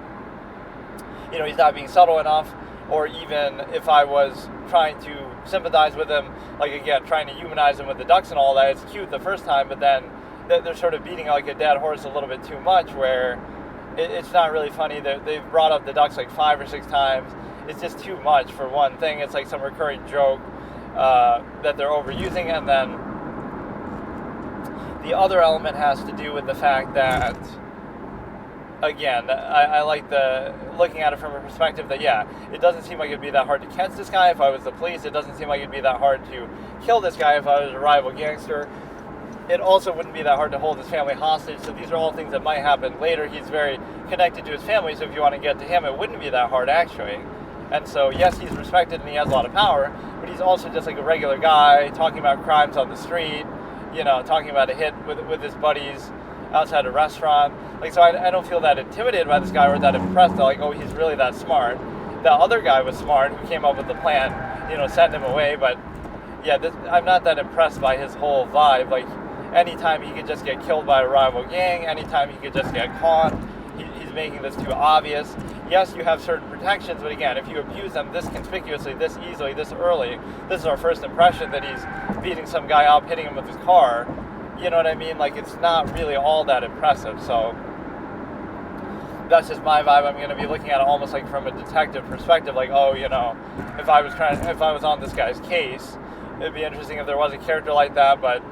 he's not being subtle enough. Or even if I was trying to sympathize with him, like again, trying to humanize him with the ducks and all that, it's cute the first time, but then they're sort of beating like a dead horse a little bit too much, where it's not really funny. They've brought up the ducks like 5 or 6 times. It's just too much for one thing. It's like some recurring joke that they're overusing, and then the other element has to do with the fact that, again, I like looking at it from a perspective that, it doesn't seem like it'd be that hard to catch this guy if I was the police. It doesn't seem like it'd be that hard to kill this guy if I was a rival gangster. It also wouldn't be that hard to hold his family hostage. So these are all things that might happen later. He's very connected to his family, so if you want to get to him, it wouldn't be that hard, actually. And so, yes, he's respected and he has a lot of power, but he's also just like a regular guy talking about crimes on the street, talking about a hit with his buddies outside a restaurant. Like, so I don't feel that intimidated by this guy or that impressed that, like, oh, he's really that smart. The other guy was smart who came up with the plan, sent him away. But, I'm not that impressed by his whole vibe. Like, anytime he could just get killed by a rival gang, anytime he could just get caught, he's making this too obvious. Yes, you have certain protections, but again, if you abuse them this conspicuously, this easily, this early, this is our first impression that he's beating some guy up, hitting him with his car. You know what I mean? Like, it's not really all that impressive. So that's just my vibe. I'm going to be looking at it almost like from a detective perspective. Like, oh, if I was on this guy's case, it'd be interesting if there was a character like that. But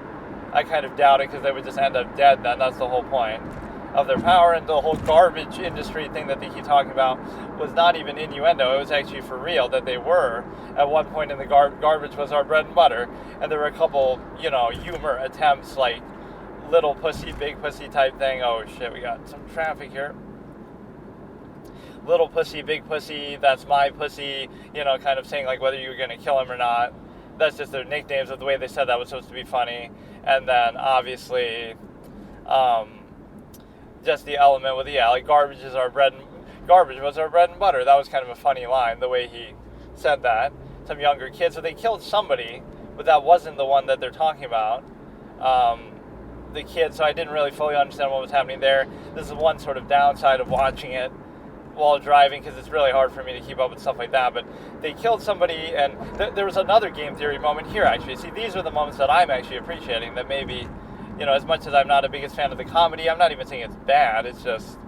I kind of doubt it, because they would just end up dead then. That's the whole point of their power. And the whole garbage industry thing that they keep talking about was not even innuendo. It was actually for real that they were. At one point in the garbage was our bread and butter. And there were a couple, humor attempts, like little pussy, big pussy type thing. Oh shit, we got some traffic here. Little pussy, big pussy, that's my pussy, kind of saying like whether you were going to kill him or not. That's just their nicknames, of the way they said that was supposed to be funny. And then obviously, just the element with, like garbage was our bread and butter. That was kind of a funny line, the way he said that. Some younger kids, so they killed somebody, but that wasn't the one that they're talking about. The kid, so I didn't really fully understand what was happening there. This is one sort of downside of watching it while driving, because it's really hard for me to keep up with stuff like that. But they killed somebody, and there was another game theory moment here, actually. See, these are the moments that I'm actually appreciating, that maybe, as much as I'm not a biggest fan of the comedy, I'm not even saying it's bad. It's just,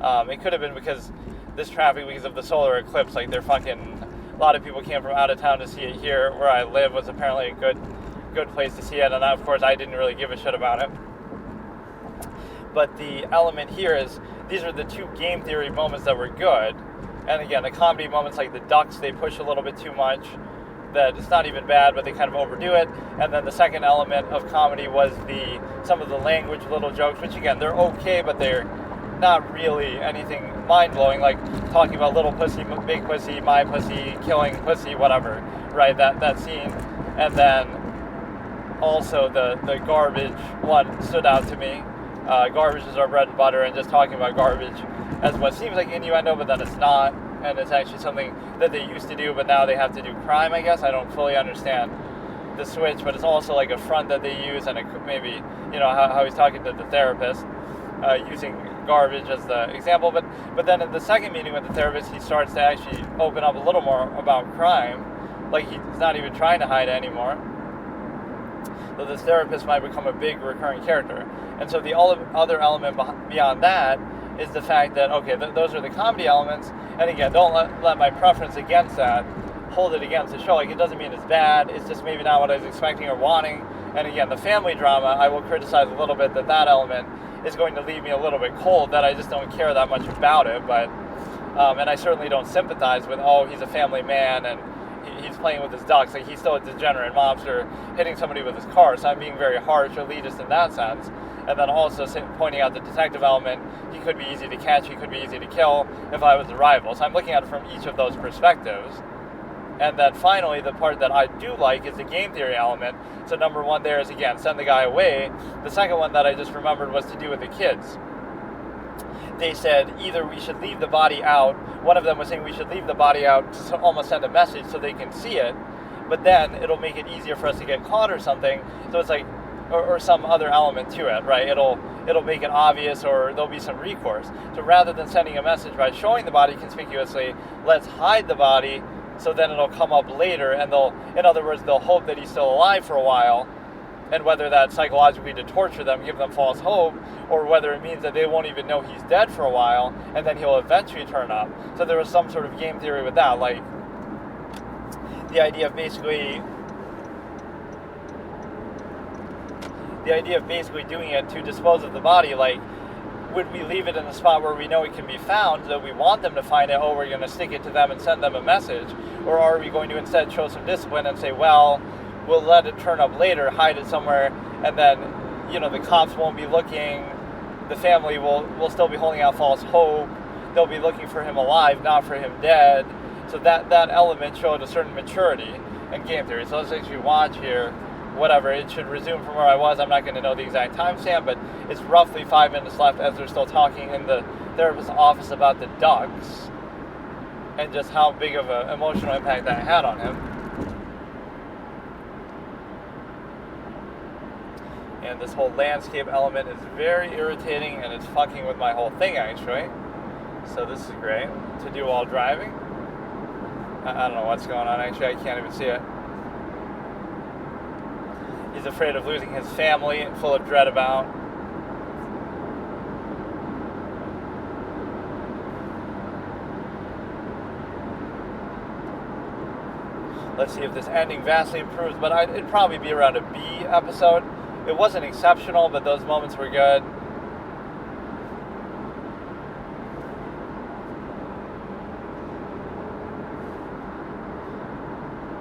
it could have been because this traffic, because of the solar eclipse, like a lot of people came from out of town to see it here. Where I live was apparently a good place to see it, and of course I didn't really give a shit about it. But the element here is, these are the two game theory moments that were good. And again, the comedy moments, like the ducks, they push a little bit too much. That it's not even bad, but they kind of overdo it. And then the second element of comedy was some of the language little jokes, which again, they're okay, but they're not really anything mind-blowing, like talking about little pussy, big pussy, my pussy, killing pussy, whatever, right? That scene. And then also the garbage one stood out to me. Garbage is our bread and butter, and just talking about garbage as what seems like innuendo, but then it's not, and it's actually something that they used to do, but now they have to do crime, I guess. I don't fully understand the switch, but it's also like a front that they use, and it could maybe, how he's talking to the therapist, using garbage as the example, but then in the second meeting with the therapist, he starts to actually open up a little more about crime, like he's not even trying to hide it anymore. So this therapist might become a big recurring character. And so the other element beyond that is the fact that, okay, those are the comedy elements. And again, don't let my preference against that hold it against the show. Like, it doesn't mean it's bad. It's just maybe not what I was expecting or wanting. And again, the family drama, I will criticize a little bit that element is going to leave me a little bit cold, that I just don't care that much about it. But and I certainly don't sympathize with, oh, he's a family man and he's playing with his ducks. Like, he's still a degenerate mobster hitting somebody with his car. So I'm being very harsh, elitist in that sense. And then also pointing out the detective element. He could be easy to catch. He could be easy to kill if I was a rival. So I'm looking at it from each of those perspectives. And then finally, the part that I do like is the game theory element. So number one there is, again, send the guy away. The second one that I just remembered was to do with the kids. they said either we should leave the body out. One of them was saying we should leave the body out to almost send a message so they can see it, but then it'll make it easier for us to get caught or something. So it's like, or some other element to it, right? It'll make it obvious, or there'll be some recourse. So rather than sending a message by showing the body conspicuously, let's hide the body, so then it'll come up later, and in other words, they'll hope that he's still alive for a while, and whether that's psychologically to torture them, give them false hope, or whether it means that they won't even know he's dead for a while, and then he'll eventually turn up. So there was some sort of game theory with that, like the idea of basically doing it to dispose of the body. Like, would we leave it in a spot where we know it can be found, that we want them to find it, we're going to stick it to them and send them a message? Or are we going to instead show some discipline and say, well, we'll let it turn up later, hide it somewhere, and then, the cops won't be looking, the family will still be holding out false hope, they'll be looking for him alive, not for him dead. So that element showed a certain maturity in game theory. So let's actually watch here. Whatever, it should resume from where I was. I'm not going to know the exact timestamp, but it's roughly 5 minutes left as they're still talking in the therapist's office about the ducks and just how big of an emotional impact that had on him. And this whole landscape element is very irritating, and it's fucking with my whole thing, actually. So this is great to do while driving. I don't know what's going on, actually. I can't even see it. He's afraid of losing his family, full of dread about. Let's see if this ending vastly improves, but it'd probably be around a B episode. It wasn't exceptional, but those moments were good.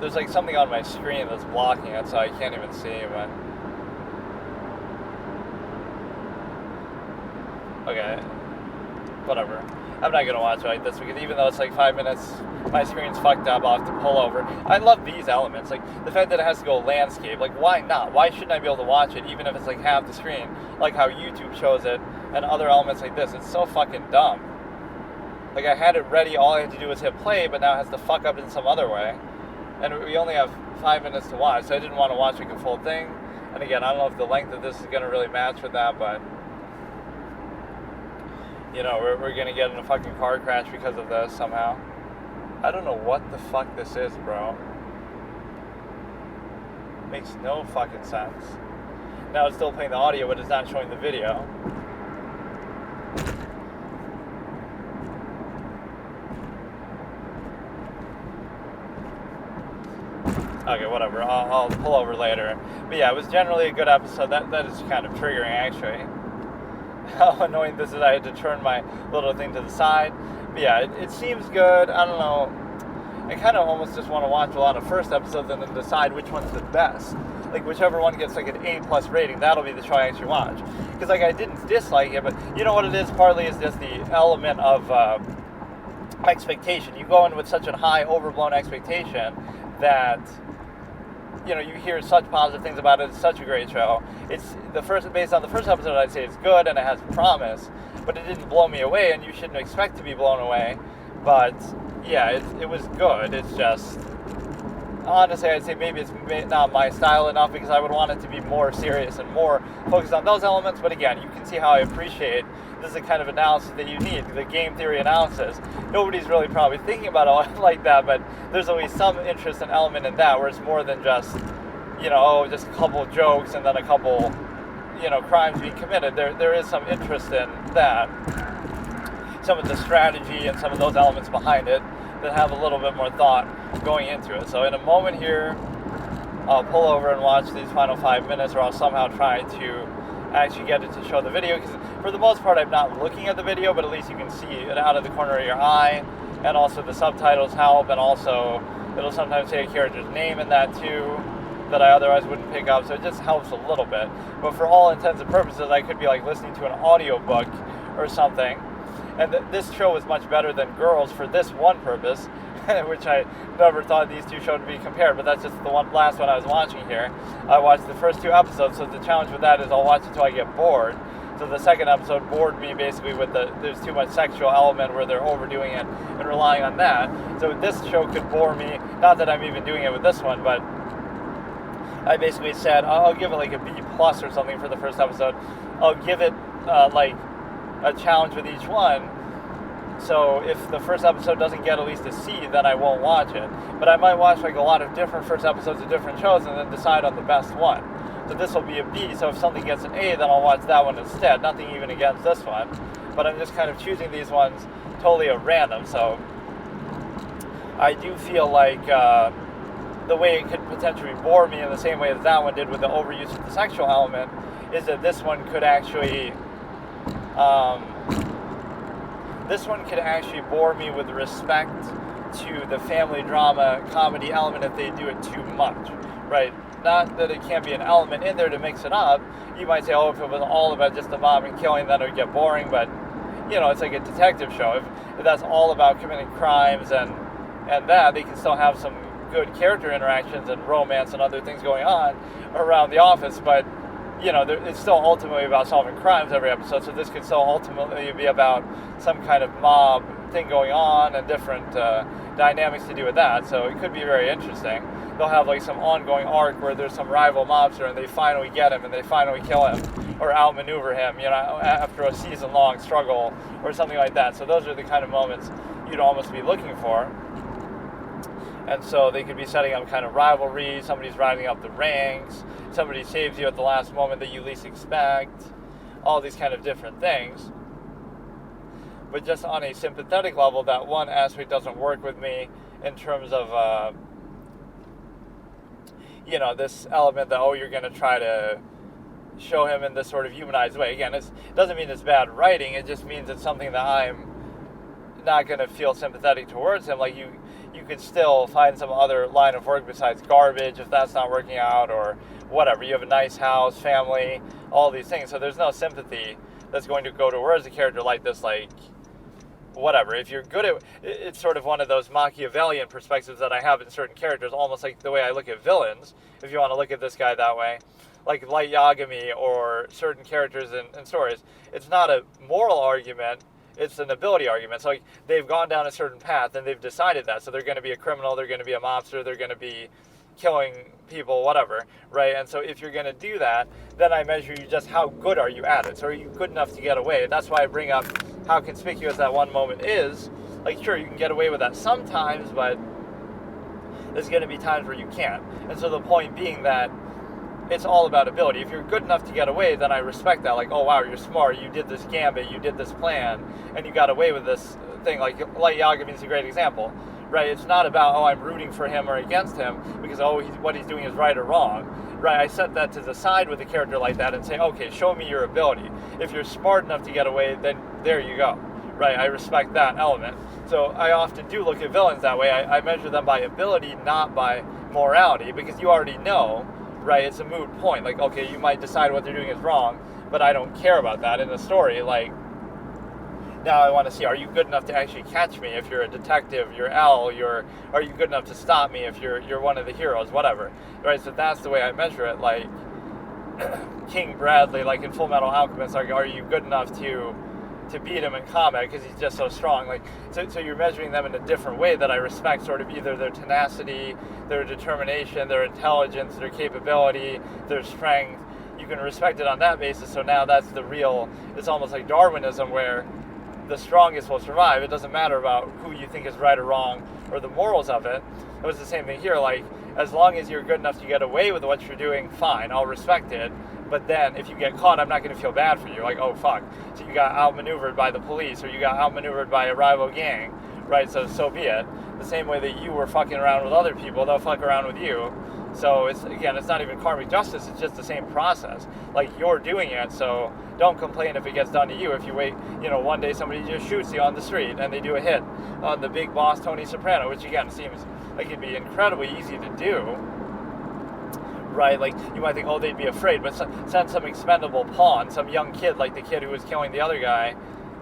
There's like something on my screen that's blocking it, so I can't even see, but... Okay. Whatever. I'm not going to watch it like this, because even though it's like 5 minutes, my screen's fucked up, I'll have to pull over. I love these elements. Like, the fact that it has to go landscape. Like, why not? Why shouldn't I be able to watch it, even if it's like half the screen? Like how YouTube shows it, and other elements like this. It's so fucking dumb. Like, I had it ready, all I had to do was hit play, but now it has to fuck up in some other way. And we only have 5 minutes to watch, so I didn't want to watch like a full thing. And again, I don't know if the length of this is going to really match with that, but... we're going to get in a fucking car crash because of this somehow. I don't know what the fuck this is, bro. Makes no fucking sense. Now it's still playing the audio, but it's not showing the video. Okay, whatever. I'll pull over later. But yeah, it was generally a good episode. That is kind of triggering, actually. How annoying this is. I had to turn my little thing to the side. But yeah, it seems good. I don't know. I kind of almost just want to watch a lot of first episodes and then decide which one's the best. Like, whichever one gets like an A+ rating, that'll be the show I actually watch. Because like, I didn't dislike it, but you know what it is? Partly is just the element of expectation. You go in with such a high, overblown expectation that... you hear such positive things about it. It's such a great show. It's based on the first episode, I'd say it's good and it has promise, but it didn't blow me away, and you shouldn't expect to be blown away. But yeah, it was good. It's just, honestly, I'd say maybe it's not my style enough, because I would want it to be more serious and more focused on those elements. But again, you can see how I appreciate this is the kind of analysis that you need, the game theory analysis. Nobody's really probably thinking about it like that, but there's always some interest and element in that, where it's more than just, just a couple of jokes and then a couple, crimes being committed. There is some interest in that. Some of the strategy and some of those elements behind it that have a little bit more thought going into it. So in a moment here, I'll pull over and watch these final 5 minutes, or I'll somehow try to actually get it to show the video, because for the most part I'm not looking at the video, but at least you can see it out of the corner of your eye, and also the subtitles help, and also it'll sometimes say a character's name in that too that I otherwise wouldn't pick up, so it just helps a little bit. But for all intents and purposes, I could be like listening to an audiobook or something, and this show is much better than Girls for this one purpose, which I never thought these two shows would be compared, but that's just the last one I was watching here. I watched the first 2 episodes, so the challenge with that is I'll watch it until I get bored. So the second episode bored me basically with there's too much sexual element where they're overdoing it and relying on that. So this show could bore me. Not that I'm even doing it with this one, but I basically said I'll give it like a B plus or something for the first episode. I'll give it like a challenge with each one. So if the first episode doesn't get at least a C, then I won't watch it. But I might watch like a lot of different first episodes of different shows and then decide on the best one. So this will be a B, so if something gets an A, then I'll watch that one instead. Nothing even against this one. But I'm just kind of choosing these ones totally at random. So I do feel like the way it could potentially bore me in the same way that one did with the overuse of the sexual element is that this one could actually bore me with respect to the family drama comedy element if they do it too much, right? Not that it can't be an element in there to mix it up. You might say, oh, if it was all about just the mom and killing, then it would get boring, but, you know, it's like a detective show. If that's all about committing crimes and that, they can still have some good character interactions and romance and other things going on around the office, but, you know, it's still ultimately about solving crimes every episode, so this could still ultimately be about some kind of mob thing going on and different dynamics to do with that, so it could be very interesting. They'll have like some ongoing arc where there's some rival mobster and they finally get him and they finally kill him or outmaneuver him, you know, after a season-long struggle or something like that. So those are the kind of moments you'd almost be looking for. And so they could be setting up kind of rivalry, somebody's riding up the ranks, somebody saves you at the last moment that you least expect, all these kind of different things. But just on a sympathetic level, that one aspect doesn't work with me in terms of, you know, this element that, oh, you're going to try to show him in this sort of humanized way. Again, it doesn't mean it's bad writing. It just means it's something that I'm not going to feel sympathetic towards him. Like, you could still find some other line of work besides garbage if that's not working out or whatever. You have a nice house, family, all these things. So there's no sympathy that's going to go towards a character like this, like, whatever. If you're good at it's sort of one of those Machiavellian perspectives that I have in certain characters, almost like the way I look at villains, if you want to look at this guy that way, like Light Yagami or certain characters in stories. It's not a moral argument, it's an ability argument. So like, they've gone down a certain path and they've decided that, so they're going to be a criminal, they're going to be a mobster, they're going to be killing people, whatever, right? And so if you're going to do that, then I measure you just how good are you at it. So are you good enough to get away? And that's why I bring up how conspicuous that one moment is. Like, sure, you can get away with that sometimes, but there's going to be times where you can't. And so the point being that it's all about ability. If you're good enough to get away, then I respect that. Like, oh, wow, you're smart. You did this gambit. You did this plan. And you got away with this thing. Like, Light Yagami is a great example, right? It's not about, oh, I'm rooting for him or against him because, oh, what he's doing is right or wrong, right? I set that to the side with a character like that and say, okay, show me your ability. If you're smart enough to get away, then there you go, right? I respect that element. So I often do look at villains that way. I measure them by ability, not by morality, because you already know, right? It's a moot point. Like, okay, you might decide what they're doing is wrong, but I don't care about that in the story. Like, now I want to see, are you good enough to actually catch me? If you're a detective, you're L, are you good enough to stop me if you're one of the heroes, whatever, right? So that's the way I measure it. Like, King Bradley, like in Full Metal Alchemist, are you good enough to beat him in combat because he's just so strong? Like, so you're measuring them in a different way that I respect, sort of either their tenacity, their determination, their intelligence, their capability, their strength. You can respect it on that basis. So now that's the real, it's almost like Darwinism where the strongest will survive. It doesn't matter about who you think is right or wrong or the morals of it. It was the same thing here. Like, as long as you're good enough to get away with what you're doing, fine, I'll respect it. But then if you get caught, I'm not going to feel bad for you. Like, oh, fuck. So you got outmaneuvered by the police or you got outmaneuvered by a rival gang, right? So be it. The same way that you were fucking around with other people, they'll fuck around with you. So it's not even karmic justice. It's just the same process. Like, you're doing it, so don't complain if it gets done to you. If you wait, one day somebody just shoots you on the street and they do a hit on the big boss Tony Soprano, which again seems like it'd be incredibly easy to do, right? Like, you might think, oh, they'd be afraid, but send some expendable pawn, some young kid like the kid who was killing the other guy,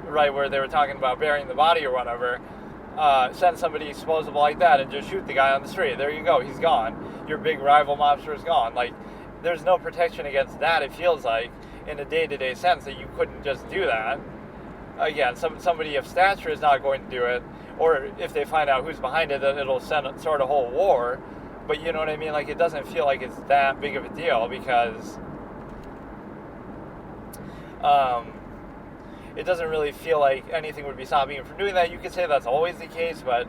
right, where they were talking about burying the body or whatever. Send somebody explosible like that and just shoot the guy on the street. There you go, he's gone. Your big rival mobster is gone. Like, there's no protection against that, it feels like, in a day-to-day sense that you couldn't just do that. Again, somebody of stature is not going to do it, or if they find out who's behind it, then it'll start a whole war. But you know what I mean? Like, it doesn't feel like it's that big of a deal, because it doesn't really feel like anything would be stopping him from doing that. You could say that's always the case, but,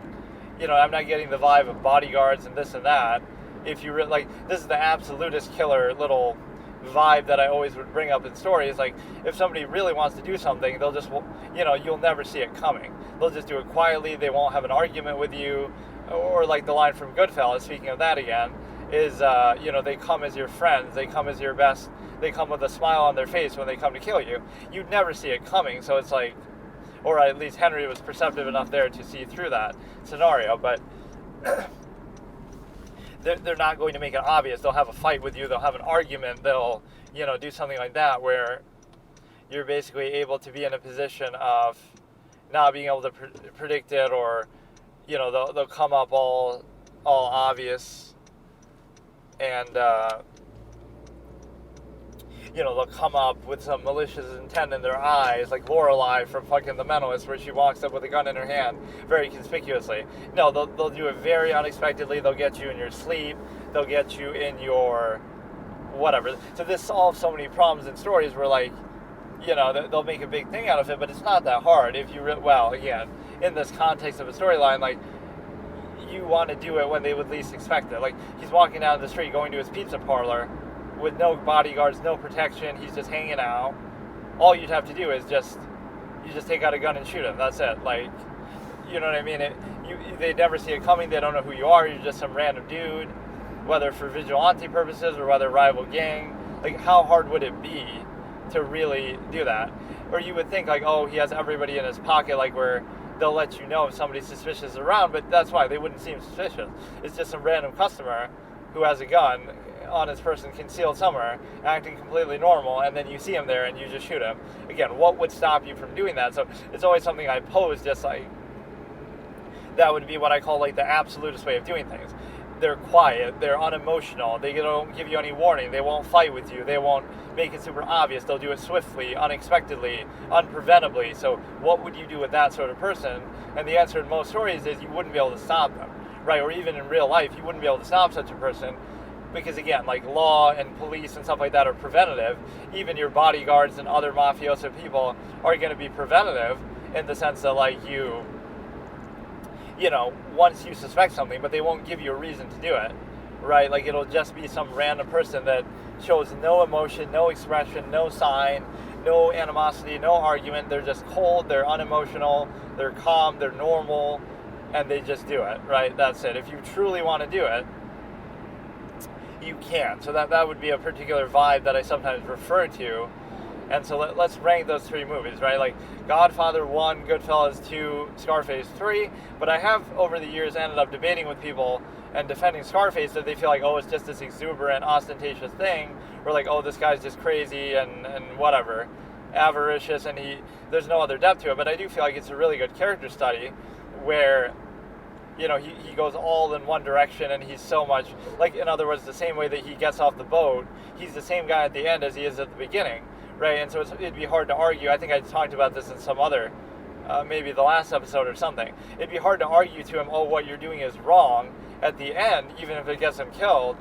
you know, I'm not getting the vibe of bodyguards and this and that. If you like, this is the absolutist killer little vibe that I always would bring up in stories. Like, if somebody really wants to do something, they'll just, you know, you'll never see it coming. They'll just do it quietly. They won't have an argument with you. Or like the line from Goodfellas, speaking of that again, is, you know, they come as your friends. They come as your best. They come with a smile on their face when they come to kill you. You'd never see it coming. So it's like, or at least Henry was perceptive enough there to see through that scenario. But they're not going to make it obvious. They'll have a fight with you. They'll have an argument. They'll, you know, do something like that where you're basically able to be in a position of not being able to predict it, or, you know, they'll come up all obvious, and you know, they'll come up with some malicious intent in their eyes, like Lorelai from fucking The Mentalist, where she walks up with a gun in her hand very conspicuously. No, they'll do it very unexpectedly. They'll get you in your sleep. They'll get you in your whatever. So this solves so many problems in stories where, like, you know, they'll make a big thing out of it, but it's not that hard if you well, again, in this context of a storyline, like, you want to do it when they would least expect it. Like, he's walking down the street going to his pizza parlor with no bodyguards, no protection. He's just hanging out. All you'd have to do is you just take out a gun and shoot him. That's it. Like, you know what I mean? They never see it coming. They don't know who you are. You're just some random dude, whether for vigilante purposes or whether rival gang. Like, how hard would it be to really do that? Or you would think, like, oh, he has everybody in his pocket, like, where they'll let you know if somebody suspicious is around, but that's why they wouldn't seem suspicious. It's just some random customer who has a gun on his person concealed somewhere, acting completely normal, and then you see him there and you just shoot him. Again, what would stop you from doing that? So it's always something I pose, just like, that would be what I call, like, the absolutist way of doing things. They're quiet, they're unemotional, they don't give you any warning, they won't fight with you, they won't make it super obvious, they'll do it swiftly, unexpectedly, unpreventably. So what would you do with that sort of person? And the answer in most stories is you wouldn't be able to stop them, right? Or even in real life, you wouldn't be able to stop such a person, because again, like, law and police and stuff like that are preventative. Even your bodyguards and other mafioso people are going to be preventative in the sense that, like, you know, once you suspect something, but they won't give you a reason to do it, right? Like, it'll just be some random person that shows no emotion, no expression, no sign, no animosity, no argument. They're just cold, they're unemotional, they're calm, they're normal, and they just do it, right? That's it. If you truly want to do it, you can. So that would be a particular vibe that I sometimes refer to. And so let's rank those three movies, right? Like, Godfather 1, Goodfellas 2, Scarface 3. But I have, over the years, ended up debating with people and defending Scarface, that they feel like, oh, it's just this exuberant, ostentatious thing. Or like, oh, this guy's just crazy and whatever, avaricious, and there's no other depth to it. But I do feel like it's a really good character study where, you know, he goes all in one direction, and he's so much, like, in other words, the same way that he gets off the boat, he's the same guy at the end as he is at the beginning. Right, and so it'd be hard to argue. I think I talked about this in some other, maybe the last episode or something. It'd be hard to argue to him, oh, what you're doing is wrong at the end, even if it gets him killed,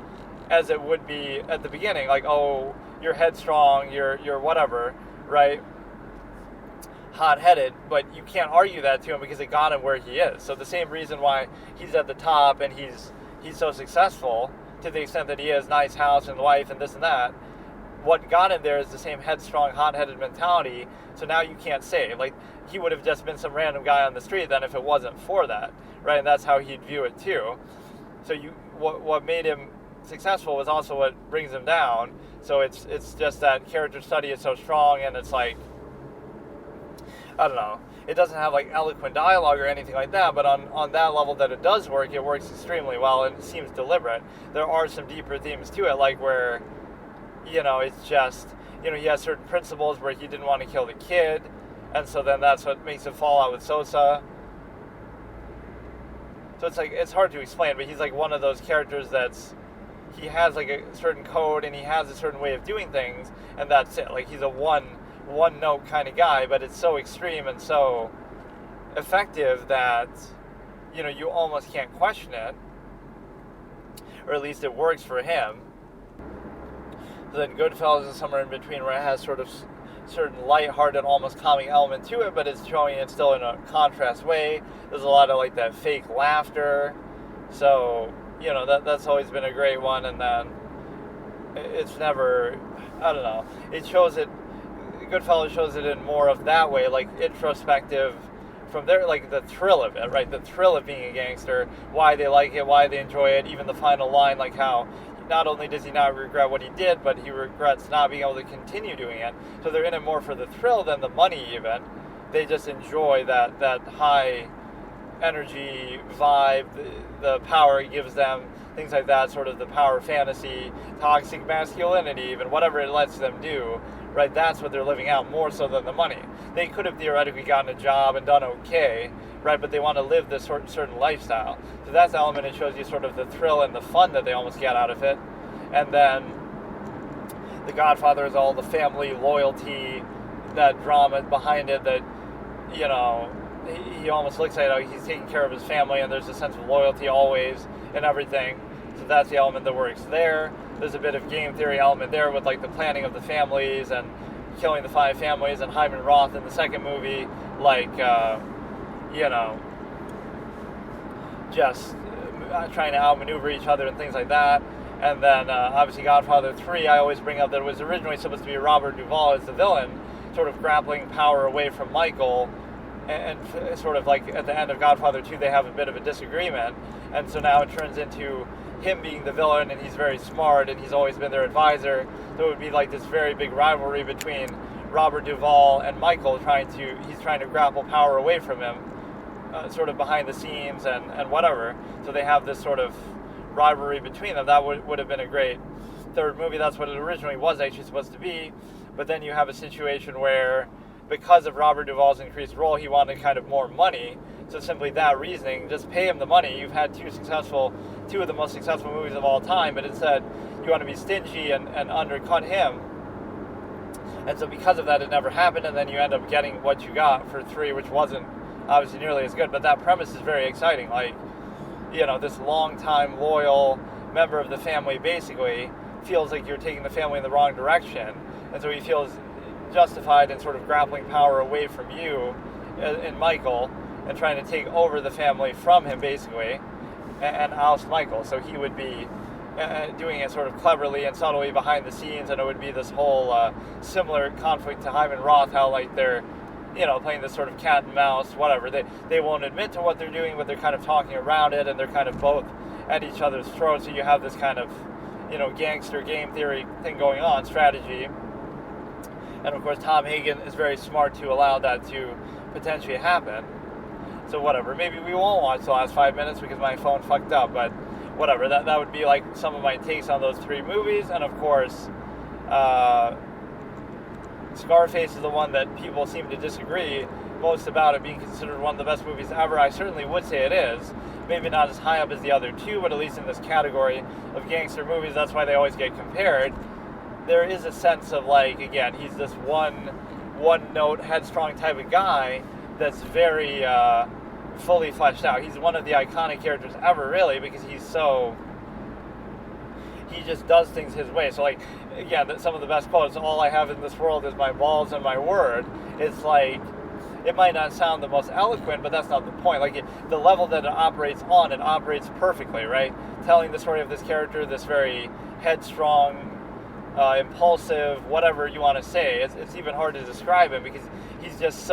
as it would be at the beginning. Like, oh, you're headstrong, you're whatever, right? Hot-headed, but you can't argue that to him because it got him where he is. So the same reason why he's at the top and he's so successful, to the extent that he has nice house and wife and this and that, what got him there is the same headstrong, hot-headed mentality. So now you can't say, like, he would have just been some random guy on the street then if it wasn't for that, right? And that's how he'd view it too. So what made him successful was also what brings him down. So it's just that character study is so strong, and it's like, I don't know, it doesn't have, like, eloquent dialogue or anything like that, but on that level that it does work, it works extremely well, and it seems deliberate. There are some deeper themes to it, like where, you know, it's just, you know, he has certain principles where he didn't want to kill the kid, and so then that's what makes him fall out with Sosa. So it's like, it's hard to explain, but he's like one of those characters he has like a certain code and he has a certain way of doing things, and that's it. Like he's a one note kind of guy, but it's so extreme and so effective that you almost can't question it, or at least it works for him. So then Goodfellas is somewhere in between, where it has sort of certain lighthearted, almost comic element to it, but it's showing it still in a contrast way. There's a lot of like that fake laughter, so that's always been a great one. And then it's never, I don't know, it shows it, Goodfellas shows it in more of that way, like introspective from there, like the thrill of it, right? The thrill of being a gangster, why they like it, why they enjoy it, even the final line, like how not only does he not regret what he did, but he regrets not being able to continue doing it. So they're in it more for the thrill than the money even. They just enjoy that high energy vibe, the power it gives them, things like that, sort of the power fantasy, toxic masculinity, even whatever it lets them do, right? That's what they're living out more so than the money. They could have theoretically gotten a job and done okay, right? But they want to live this certain lifestyle. So that's the element. It shows you sort of the thrill and the fun that they almost get out of it. And then The Godfather is all the family loyalty, that drama behind it, that, he almost looks at it, he's taking care of his family, and there's a sense of loyalty always in everything. So that's the element that works there. There's a bit of game theory element there with like the planning of the families and killing the 5 families, and Hyman Roth in the second movie, like, just trying to outmaneuver each other and things like that. And then obviously Godfather 3, I always bring up that it was originally supposed to be Robert Duvall as the villain, sort of grappling power away from Michael. And sort of like at the end of Godfather 2, they have a bit of a disagreement. And so now it turns into him being the villain, and he's very smart, and he's always been their advisor. So it would be like this very big rivalry between Robert Duvall and Michael, he's trying to grapple power away from him, sort of behind the scenes and whatever. So they have this sort of rivalry between them. That would have been a great third movie. That's what it originally was actually supposed to be. But then you have a situation where, because of Robert Duvall's increased role, he wanted kind of more money. So simply that reasoning, just pay him the money. You've had two of the most successful movies of all time, but instead you want to be stingy and undercut him. And so because of that, it never happened, and then you end up getting what you got for 3, which wasn't obviously nearly as good. But that premise is very exciting. Like, this long-time loyal member of the family basically feels like you're taking the family in the wrong direction, and so he feels justified in sort of grappling power away from you in Michael and trying to take over the family from him basically and oust Michael. So he would be doing it sort of cleverly and subtly behind the scenes, and it would be this whole similar conflict to Hyman Roth, how like they're playing this sort of cat and mouse, whatever. They won't admit to what they're doing, but they're kind of talking around it, and they're kind of both at each other's throats. So you have this kind of gangster game theory thing going on, strategy. And of course, Tom Hagen is very smart to allow that to potentially happen. So whatever, maybe we won't watch the last 5 minutes because my phone fucked up, but whatever, that would be like some of my takes on those 3 movies. And of course, Scarface is the one that people seem to disagree most about it being considered one of the best movies ever. I certainly would say it is. Maybe not as high up as the other 2, but at least in this category of gangster movies, that's why they always get compared. There is a sense of, like, again, he's this one-note, headstrong type of guy that's very fully fleshed out. He's one of the iconic characters ever, really, because he just does things his way. So, like, again, some of the best quotes, all I have in this world is my balls and my word. It's like, it might not sound the most eloquent, but that's not the point. Like, the level that it operates on, it operates perfectly, right? Telling the story of this character, this very headstrong, impulsive, whatever you want to say. It's even hard to describe him because he's just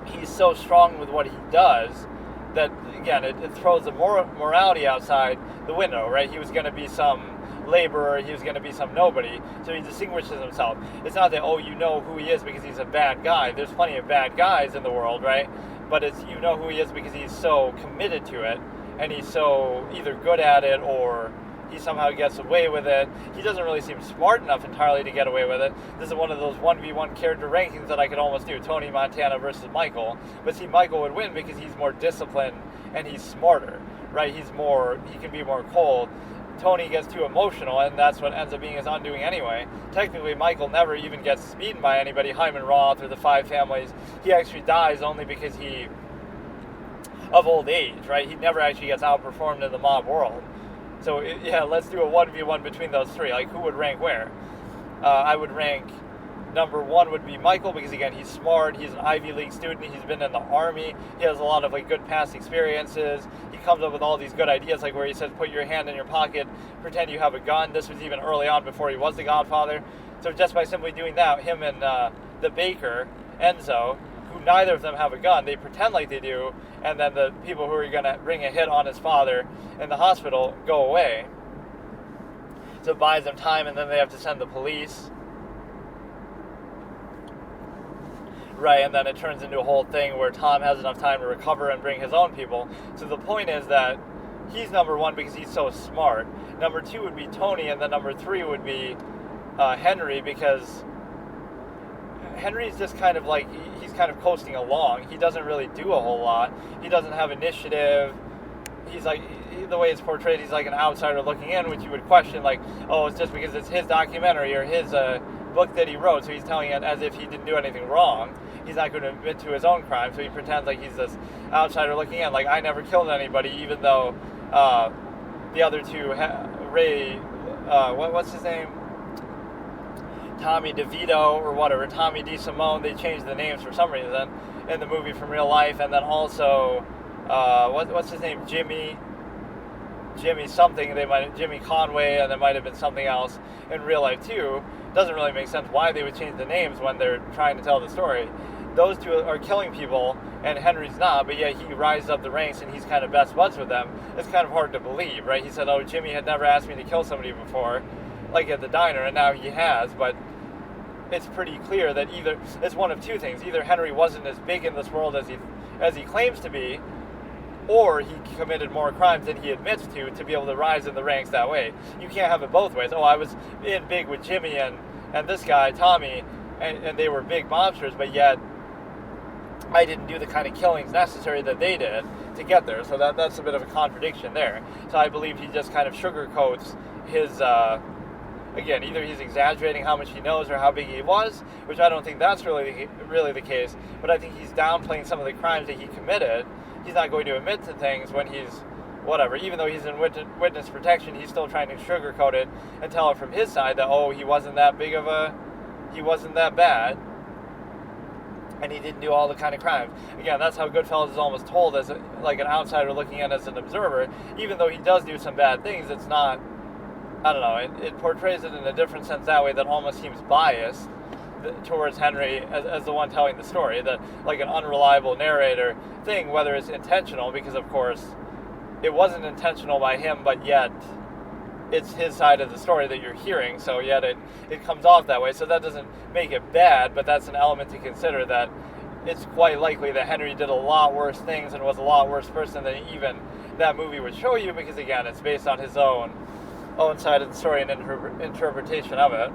he's so strong with what he does that, again, it throws the morality outside the window, right? He was going to be some laborer, he was going to be some nobody, so he distinguishes himself. It's not that, you know who he is because he's a bad guy. There's plenty of bad guys in the world, right? But it's, you know who he is because he's so committed to it, and he's so either good at it or he somehow gets away with it. He doesn't really seem smart enough entirely to get away with it. This is one of those 1v1 character rankings that I could almost do, Tony Montana versus Michael. But see, Michael would win because he's more disciplined and he's smarter, right? He can be more cold. Tony gets too emotional, and that's what ends up being his undoing anyway. Technically, Michael never even gets beaten by anybody, Hyman Roth or the Five Families. He actually dies only because of old age, right? He never actually gets outperformed in the mob world. So, let's do a 1v1 between those three. Like, who would rank where? I would rank number one would be Michael because, again, he's smart. He's an Ivy League student. He's been in the Army. He has a lot of, good past experiences. He comes up with all these good ideas, like where he says, put your hand in your pocket, pretend you have a gun. This was even early on before he was the Godfather. So just by simply doing that, him and the baker, Enzo, who neither of them have a gun, they pretend like they do, and then the people who are going to bring a hit on his father in the hospital go away. So it buys them time, and then they have to send the police. Right, and then it turns into a whole thing where Tom has enough time to recover and bring his own people. So the point is that he's number one because he's so smart. Number two would be Tony, and then number three would be Henry, because Henry's just kind of he's kind of coasting along. He doesn't really do a whole lot. He doesn't have initiative. He's the way it's portrayed, he's like an outsider looking in, which you would question, it's just because it's his documentary or his book that he wrote, so he's telling it as if he didn't do anything wrong. He's not going to admit to his own crime, so he pretends like he's this outsider looking in, I never killed anybody, even though the other two, what's his name? Tommy DeVito or whatever, Tommy DeSimone, they changed the names for some reason in the movie from real life, and then also, what's his name, Jimmy something, Jimmy Conway, and there might have been something else in real life too. Doesn't really make sense why they would change the names when they're trying to tell the story. Those two are killing people, and Henry's not, but yet he rises up the ranks and he's kind of best buds with them. It's kind of hard to believe, right? He said, Jimmy had never asked me to kill somebody before, at the diner, and now he has, but it's pretty clear that either, it's one of two things. Either Henry wasn't as big in this world as he claims to be, or he committed more crimes than he admits to be able to rise in the ranks that way. You can't have it both ways. I was in big with Jimmy and this guy, Tommy, and they were big mobsters, but yet I didn't do the kind of killings necessary that they did to get there. So that's a bit of a contradiction there. So I believe he just kind of sugarcoats his, again, either he's exaggerating how much he knows or how big he was, which I don't think that's really the case, but I think he's downplaying some of the crimes that he committed. He's not going to admit to things when he's whatever. Even though he's in witness protection, he's still trying to sugarcoat it and tell it from his side that, he wasn't that bad, and he didn't do all the kind of crimes. Again, that's how Goodfellas is almost told as an outsider looking in as an observer. Even though he does do some bad things, it's not, I don't know, it portrays it in a different sense that way that almost seems biased towards Henry as the one telling the story, that an unreliable narrator thing, whether it's intentional, because of course it wasn't intentional by him, but yet it's his side of the story that you're hearing, so yet it comes off that way. So that doesn't make it bad, but that's an element to consider, that it's quite likely that Henry did a lot worse things and was a lot worse person than even that movie would show you, because again, it's based on his own side of the story and interpretation of it.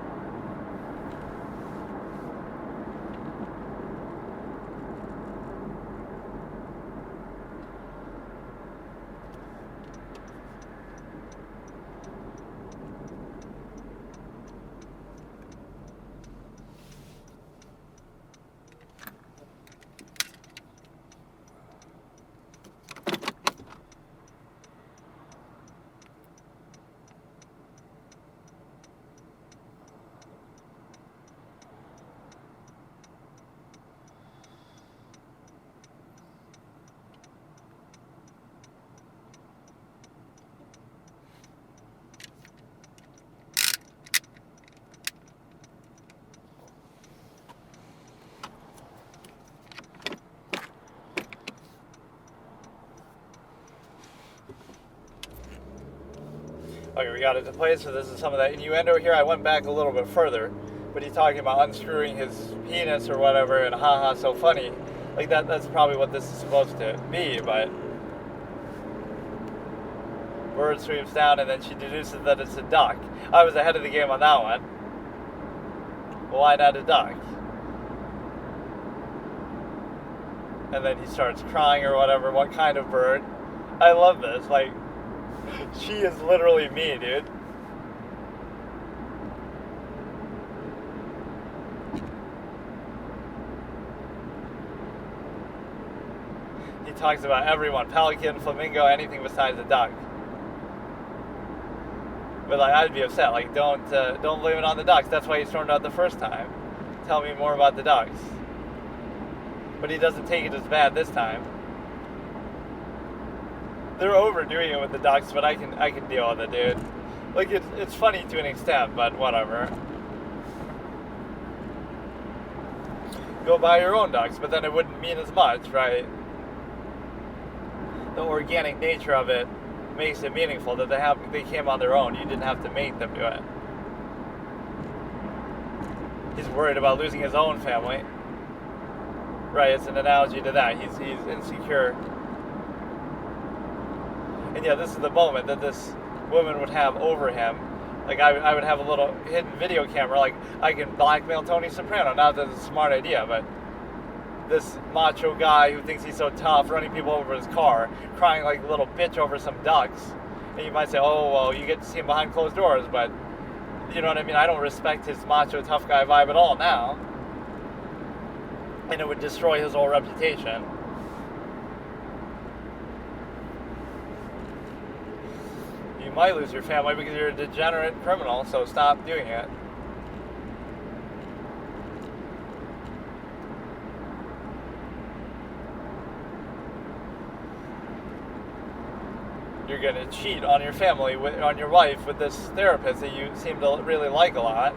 Okay, we got it to play, so this is some of that innuendo here. I went back a little bit further, but he's talking about unscrewing his penis or whatever, and haha, so funny. That's probably what this is supposed to be, but Bird sweeps down, and then she deduces that it's a duck. I was ahead of the game on that one. Why not a duck? And then he starts crying or whatever. What kind of bird? I love this. Like, she is literally me, dude. He talks about everyone. Pelican, flamingo, anything besides a duck. But like, I'd be upset. Like, don't blame it on the ducks. That's why he stormed out the first time. Tell me more about the ducks. But he doesn't take it as bad this time. They're overdoing it with the ducks, but I can deal with it, dude. Like, it's funny to an extent, but whatever. Go buy your own ducks, but then it wouldn't mean as much, right? The organic nature of it makes it meaningful that they came on their own. You didn't have to make them do it. He's worried about losing his own family. Right, it's an analogy to that. He's insecure. And yeah, this is the moment that this woman would have over him. Like, I would have a little hidden video camera. Like, I can blackmail Tony Soprano. Not that it's a smart idea, but this macho guy who thinks he's so tough, running people over his car, crying like a little bitch over some ducks. And you might say, oh, well, you get to see him behind closed doors, but you know what I mean? I don't respect his macho tough guy vibe at all now. And it would destroy his whole reputation. You might lose your family because you're a degenerate criminal, so stop doing it. You're going to cheat on your family, on your wife, with this therapist that you seem to really like a lot.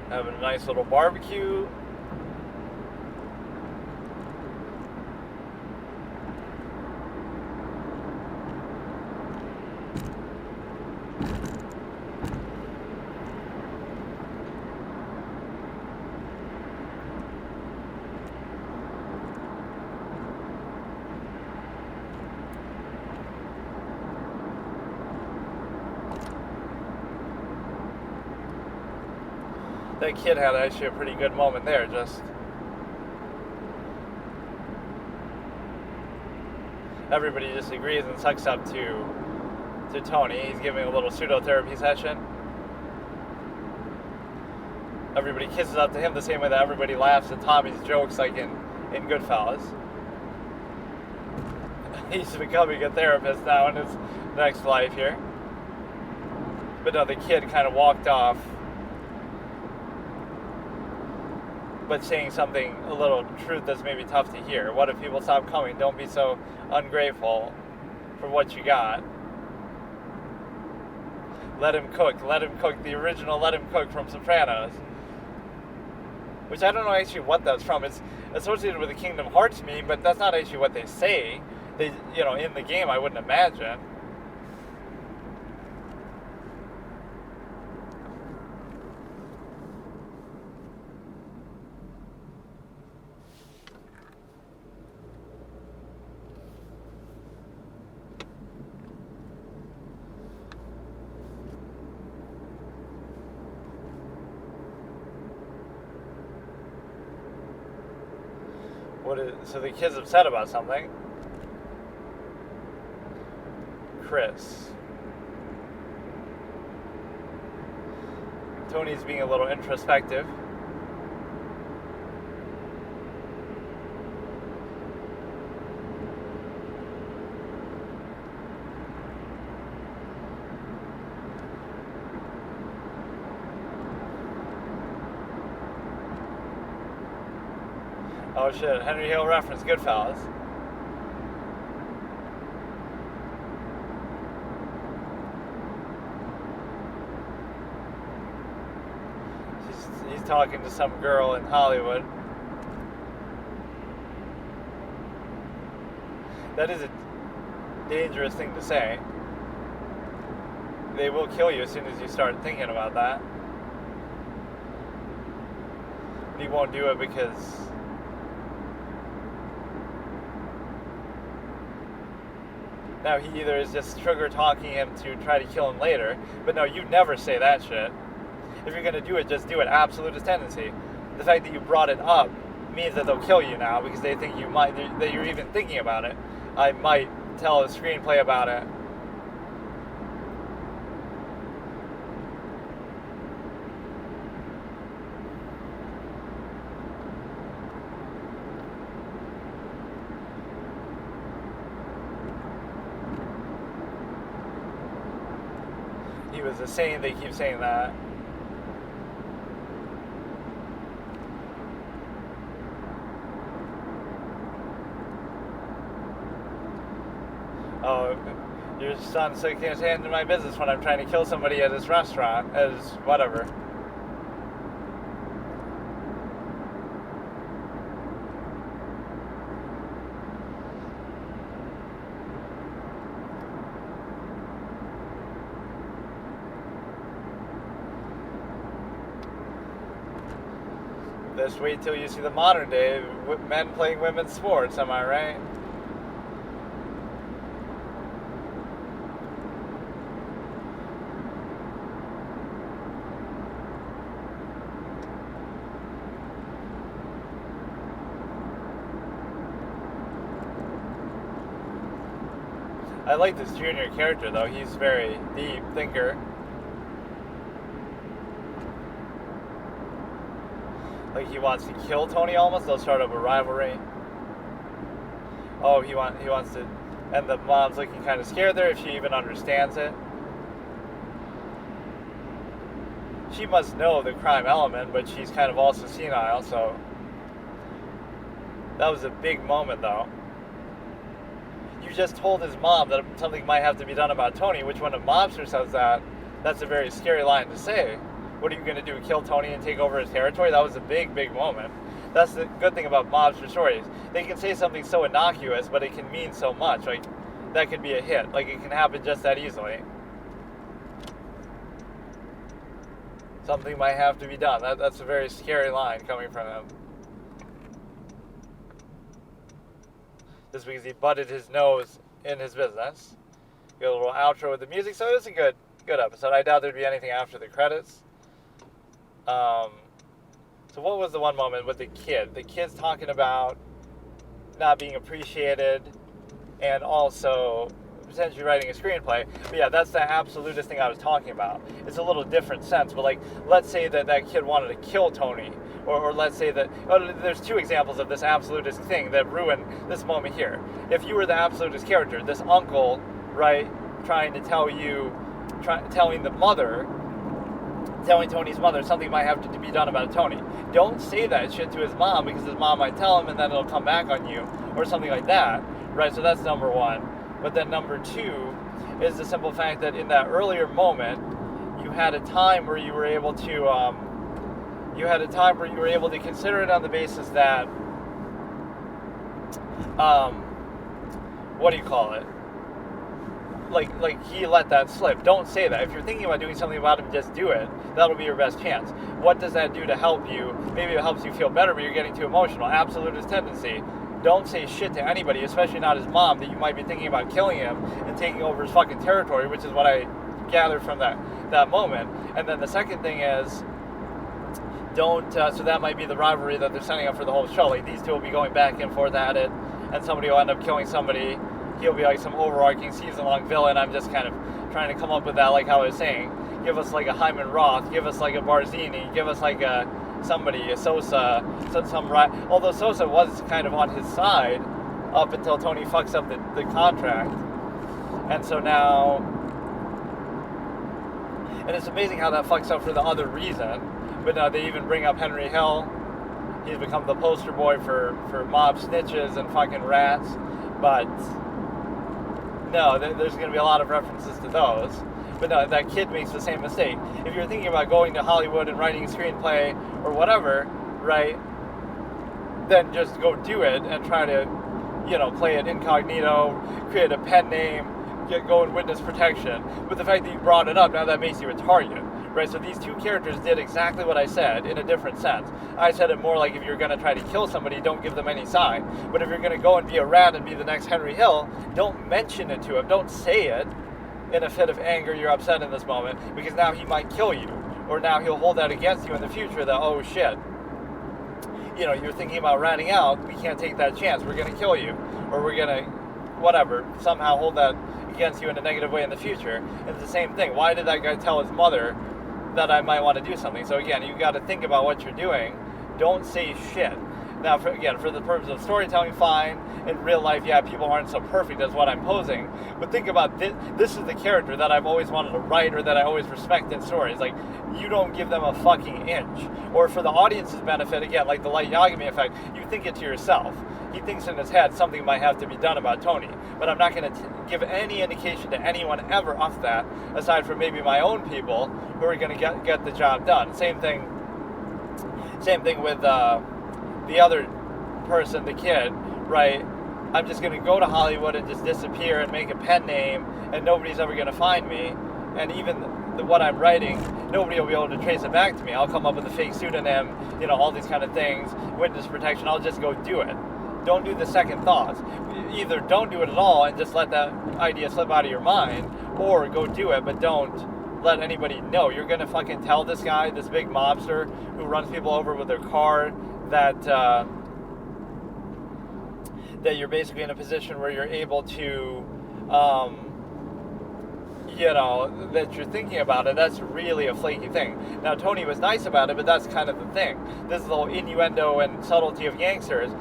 Having a nice little barbecue. That kid had actually a pretty good moment there, just everybody just agrees and sucks up to Tony. He's giving a little pseudo-therapy session. Everybody kisses up to him the same way that everybody laughs at Tommy's jokes, like in Goodfellas. He's becoming a therapist now in his next life here. But no, the kid kind of walked off, but saying something, a little truth that's maybe tough to hear. What if people stop coming? Don't be so ungrateful for what you got. Let him cook, the original Let Him Cook from Sopranos. Which I don't know actually what that's from. It's associated with the Kingdom Hearts meme, but that's not actually what they say. They, in the game, I wouldn't imagine. So the kid's upset about something. Chris. Tony's being a little introspective. Oh shit, Henry Hill reference, Goodfellas. He's talking to some girl in Hollywood. That is a dangerous thing to say. They will kill you as soon as you start thinking about that. he won't do it because now he either is just sugar talking him to try to kill him later, but no, you never say that shit. If you're gonna do it, just do it. Absolutist tendency. The fact that you brought it up means that they'll kill you now because they think that you're even thinking about it. I might tell a screenplay about it. He was insane. They keep saying that. Oh, your son sticking his hand in my business when I'm trying to kill somebody at his restaurant, as whatever. Just wait till you see the modern day men playing women's sports, am I right? I like this junior character though, he's very deep thinker. Like he wants to kill Tony almost, they'll start up a rivalry. Oh, he wants to, and the mom's looking kind of scared there if she even understands it. She must know the crime element, but she's kind of also senile, so that was a big moment though. You just told his mom that something might have to be done about Tony, which when a mobster says that, that's a very scary line to say. What are you going to do, kill Tony and take over his territory? That was a big, big moment. That's the good thing about mobster stories. They can say something so innocuous, but it can mean so much. Like, that could be a hit. Like, it can happen just that easily. Something might have to be done. That's a very scary line coming from him. Just because he butted his nose in his business. Got a little outro with the music, so it was a good episode. I doubt there'd be anything after the credits. So what was the one moment with the kid? The kid's talking about not being appreciated and also potentially writing a screenplay. But yeah, that's the absolutist thing I was talking about. It's a little different sense, but like, let's say that kid wanted to kill Tony. Or let's say that, there's two examples of this absolutist thing that ruin this moment here. If you were the absolutist character, this uncle, right, telling Tony's mother something might have to be done about Tony. Don't say that shit to his mom because his mom might tell him and then it'll come back on you or something like that, right? So that's number one. But then number two is the simple fact that in that earlier moment, you had a time where you were able to, consider it on the basis that, what do you call it? Like he let that slip. Don't say that. If you're thinking about doing something about him, just do it. That'll be your best chance. What does that do to help you? Maybe it helps you feel better, but you're getting too emotional. Absolutist tendency. Don't say shit to anybody, especially not his mom, that you might be thinking about killing him and taking over his fucking territory, which is what I gathered from that moment. And then the second thing is, don't, so that might be the rivalry that they're setting up for the whole show. Like, these two will be going back and forth at it, and somebody will end up killing somebody. He'll be like some overarching season-long villain. I'm just kind of trying to come up with that, like how I was saying. Give us like a Hyman Roth, give us like a Barzini, give us like a Sosa, although Sosa was kind of on his side up until Tony fucks up the contract. And so now, and it's amazing how that fucks up for the other reason, but now they even bring up Henry Hill. He's become the poster boy for mob snitches and fucking rats, but no, there's going to be a lot of references to those. But no, that kid makes the same mistake. If you're thinking about going to Hollywood and writing a screenplay or whatever, right, then just go do it and try to, play it incognito, create a pen name, go in witness protection. But the fact that you brought it up, now that makes you a target, right? So these two characters did exactly what I said in a different sense. I said it more like if you're going to try to kill somebody, don't give them any sign. But if you're going to go and be a rat and be the next Henry Hill, don't mention it to him. Don't say it in a fit of anger, you're upset in this moment, because now he might kill you. Or now he'll hold that against you in the future that, oh shit, you're thinking about ratting out, we can't take that chance, we're going to kill you. Or we're going to, whatever, somehow hold that against you in a negative way in the future. It's the same thing. Why did that guy tell his mother that I might want to do something? So again, you got to think about what you're doing. Don't say shit. Now, for the purpose of storytelling, fine. In real life, yeah, people aren't so perfect as what I'm posing. But think about this. This is the character that I've always wanted to write, or that I always respect in stories. Like, you don't give them a fucking inch. Or for the audience's benefit, again, like the Light Yagami effect, you think it to yourself. He thinks in his head something might have to be done about Tony. But I'm not going to give any indication to anyone ever off that, aside from maybe my own people who are going to get the job done. Same thing with the other person, the kid, right? I'm just going to go to Hollywood and just disappear and make a pen name, and nobody's ever going to find me. And even what I'm writing, nobody will be able to trace it back to me. I'll come up with a fake pseudonym, all these kind of things, witness protection. I'll just go do it. Don't do the second thoughts. Either don't do it at all and just let that idea slip out of your mind, or go do it, but don't let anybody know. You're going to fucking tell this guy, this big mobster who runs people over with their car, that you're basically in a position where you're able to, that you're thinking about it. That's really a flaky thing. Now, Tony was nice about it, but that's kind of the thing. This is the whole innuendo and subtlety of gangsters.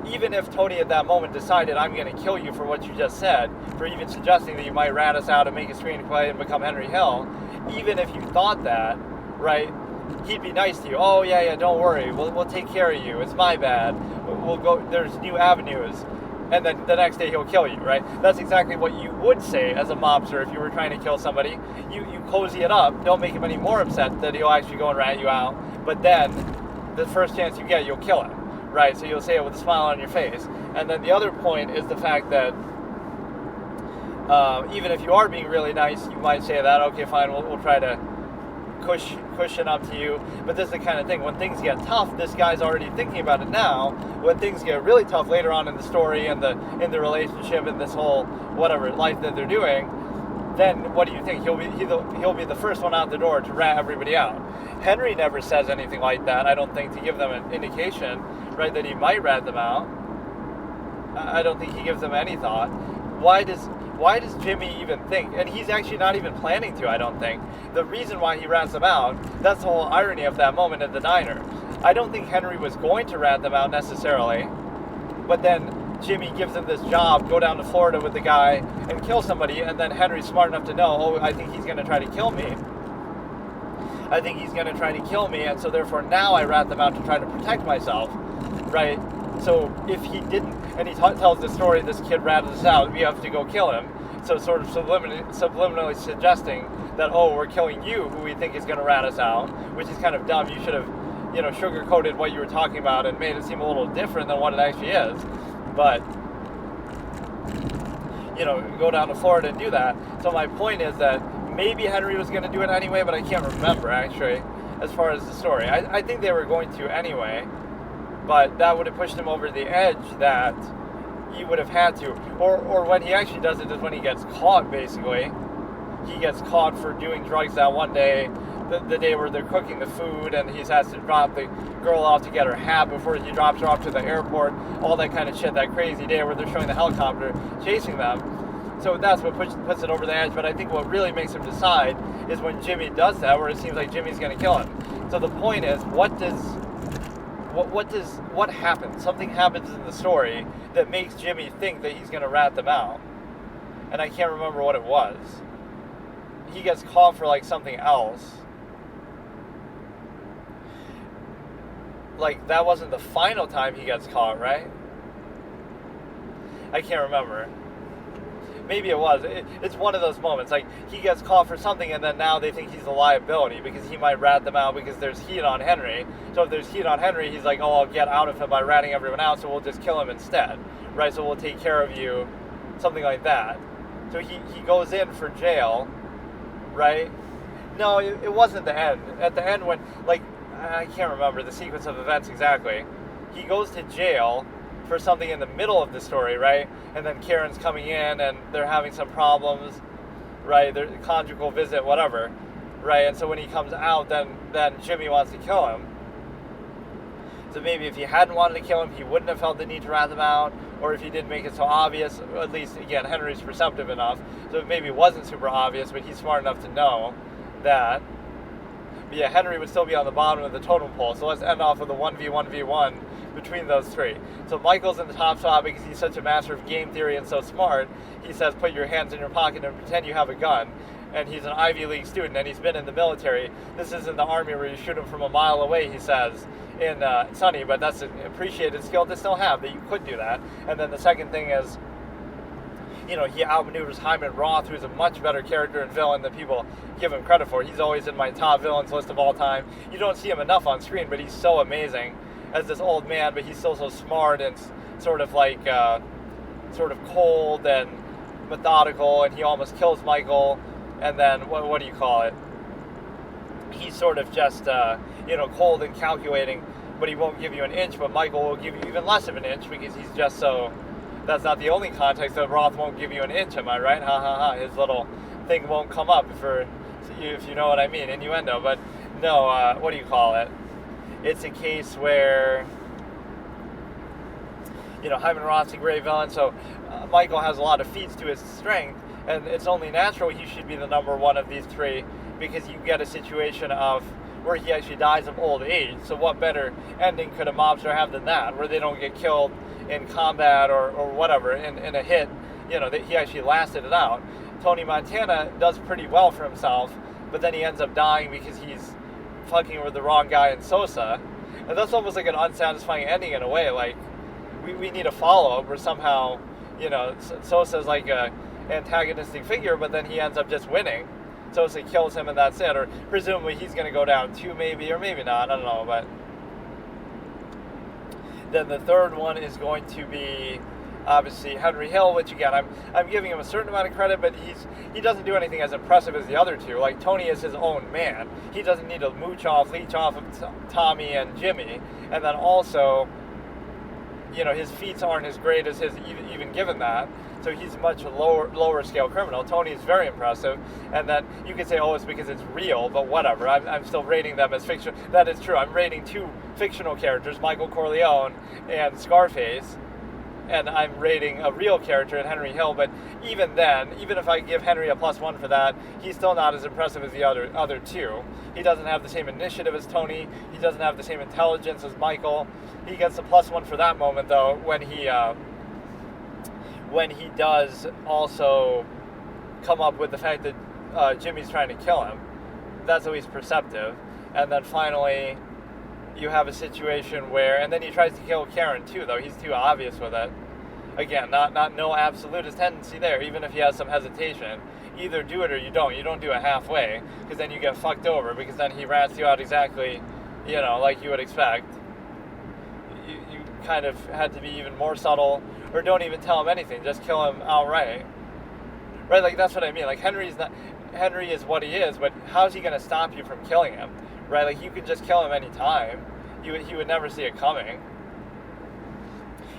Even if Tony at that moment decided, I'm going to kill you for what you just said, for even suggesting that you might rat us out and make a screenplay and become Henry Hill, even if you thought that, right, he'd be nice to you. Oh, yeah, don't worry. We'll take care of you. It's my bad. We'll go, there's new avenues. And then the next day he'll kill you, right? That's exactly what you would say as a mobster if you were trying to kill somebody. You cozy it up. Don't make him any more upset that he'll actually go and rat you out. But then, the first chance you get, you'll kill him, right? So you'll say it with a smile on your face. And then the other point is the fact that even if you are being really nice, you might say that, okay, fine, we'll try to cushion up to you. But this is the kind of thing, when things get tough, this guy's already thinking about it now. When things get really tough later on in the story and in the relationship and this whole whatever life that they're doing, then what do you think? He'll be the first one out the door to rat everybody out. Henry never says anything like that, I don't think, to give them an indication, right, that he might rat them out. I don't think he gives them any thought. Why does Jimmy even think? And he's actually not even planning to, I don't think. The reason why he rats them out, that's the whole irony of that moment at the diner. I don't think Henry was going to rat them out necessarily, but then Jimmy gives him this job, go down to Florida with the guy and kill somebody, and then Henry's smart enough to know, oh, I think he's going to try to kill me. And so therefore now I rat them out to try to protect myself, right? So if he didn't, and he tells the story, this kid ratted us out, we have to go kill him. So sort of subliminally suggesting that, oh, we're killing you, who we think is going to rat us out, which is kind of dumb. You should have, sugar-coated what you were talking about and made it seem a little different than what it actually is. But, go down to Florida and do that. So my point is that maybe Henry was going to do it anyway, but I can't remember, actually, as far as the story. I think they were going to anyway. But that would have pushed him over the edge that he would have had to. Or when he actually does it is when he gets caught, basically. He gets caught for doing drugs that one day, the day where they're cooking the food, and he has to drop the girl off to get her hat before he drops her off to the airport, all that kind of shit, that crazy day where they're showing the helicopter chasing them. So that's what puts it over the edge. But I think what really makes him decide is when Jimmy does that, where it seems like Jimmy's going to kill him. So the point is, what happens? Something happens in the story that makes Jimmy think that he's going to rat them out. And I can't remember what it was. He gets caught for like something else. Like, that wasn't the final time he gets caught, right? I can't remember. Maybe it was. It's one of those moments. Like, he gets caught for something, and then now they think he's a liability because he might rat them out because there's heat on Henry. So if there's heat on Henry, he's like, oh, I'll get out of him by ratting everyone out, so we'll just kill him instead. Right? So we'll take care of you. Something like that. So he goes in for jail, right? No, it wasn't the end. At the end when, like, I can't remember the sequence of events exactly. He goes to jail for something in the middle of the story, right? And then Karen's coming in and they're having some problems, right? Their conjugal visit, whatever, right? And so when he comes out, then Jimmy wants to kill him. So maybe if he hadn't wanted to kill him, he wouldn't have felt the need to rat him out, or if he didn't make it so obvious, at least, again, Henry's perceptive enough, so it maybe wasn't super obvious, but he's smart enough to know that. But yeah, Henry would still be on the bottom of the totem pole, so let's end off with a 1v1v1 between those three. So Michael's in the top spot because he's such a master of game theory and so smart. He says, put your hands in your pocket and pretend you have a gun. And he's an Ivy League student, and he's been in the military. This isn't the army where you shoot him from a mile away, he says, in Sonny, but that's an appreciated skill to still have, that you could do that. And then the second thing is, you know, he outmaneuvers Hyman Roth, who's a much better character and villain than people give him credit for. He's always in my top villains list of all time. You don't see him enough on screen, but he's so amazing as this old man, but he's still so smart and sort of like, sort of cold and methodical, and he almost kills Michael. And then, what do you call it? He's sort of just, you know, cold and calculating, but he won't give you an inch, but Michael will give you even less of an inch because he's just so... That's not the only context that Roth won't give you an inch, am I right? Ha ha ha. His little thing won't come up if you know what I mean, innuendo. But no, what do you call it? It's a case where, you know, Hyman Roth's a great villain, so Michael has a lot of feats to his strength, and it's only natural he should be the number one of these three because you get a situation of where he actually dies of old age. So what better ending could a mobster have than that, where they don't get killed in combat or whatever, in a hit, you know, that he actually lasted it out. Tony Montana does pretty well for himself, but then he ends up dying because he's fucking with the wrong guy in Sosa. And that's almost like an unsatisfying ending in a way. Like, we need a follow-up where somehow, you know, Sosa's like a antagonistic figure, but then he ends up just winning. Sosa kills him and that's it. Or presumably he's going to go down too, maybe, or maybe not, I don't know, but... Then the third one is going to be, obviously, Henry Hill, which, again, I'm giving him a certain amount of credit, but he doesn't do anything as impressive as the other two. Like, Tony is his own man. He doesn't need to leech off of Tommy and Jimmy. And then also, you know, his feats aren't as great as his, even given that. So he's a much lower scale criminal. Tony is very impressive. And then you could say, oh, it's because it's real, but whatever. I'm still rating them as fiction. That is true. I'm rating two fictional characters, Michael Corleone and Scarface. And I'm rating a real character in Henry Hill. But even then, even if I give Henry a +1 for that, he's still not as impressive as the other two. He doesn't have the same initiative as Tony. He doesn't have the same intelligence as Michael. He gets a +1 for that moment, though, when he does also come up with the fact that Jimmy's trying to kill him. That's at least perceptive. And then finally, you have a situation where, and then he tries to kill Karen too, though he's too obvious with it. Again, not no absolutist tendency there, even if he has some hesitation. Either do it or you don't. You don't do it halfway, because then you get fucked over, because then he rats you out exactly, you know, like you would expect. You kind of had to be even more subtle, or don't even tell him anything, just kill him outright. Right, like that's what I mean. Like Henry is what he is, but how's he gonna stop you from killing him? Right, like you could just kill him any time. He would never see it coming.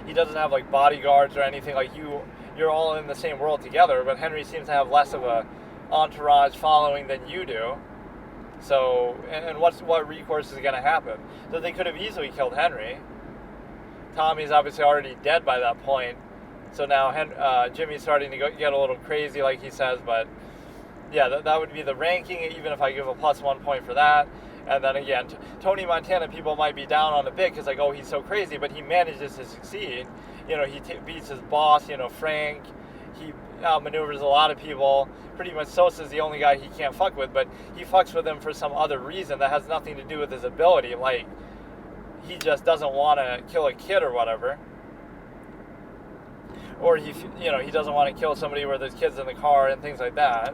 He doesn't have like bodyguards or anything. Like you're all in the same world together, but Henry seems to have less of a entourage following than you do. So, and what recourse is going to happen? So they could have easily killed Henry. Tommy's obviously already dead by that point. So now Jimmy's starting to get a little crazy, like he says. But yeah, that would be the ranking, even if I give a +1 point for that. And then again, Tony Montana, people might be down on a bit because like, oh, he's so crazy, but he manages to succeed. You know, he beats his boss, you know, Frank. He outmaneuvers a lot of people. Pretty much Sosa's the only guy he can't fuck with, but he fucks with him for some other reason that has nothing to do with his ability. Like, he just doesn't want to kill a kid or whatever. Or he doesn't want to kill somebody where there's kids in the car and things like that.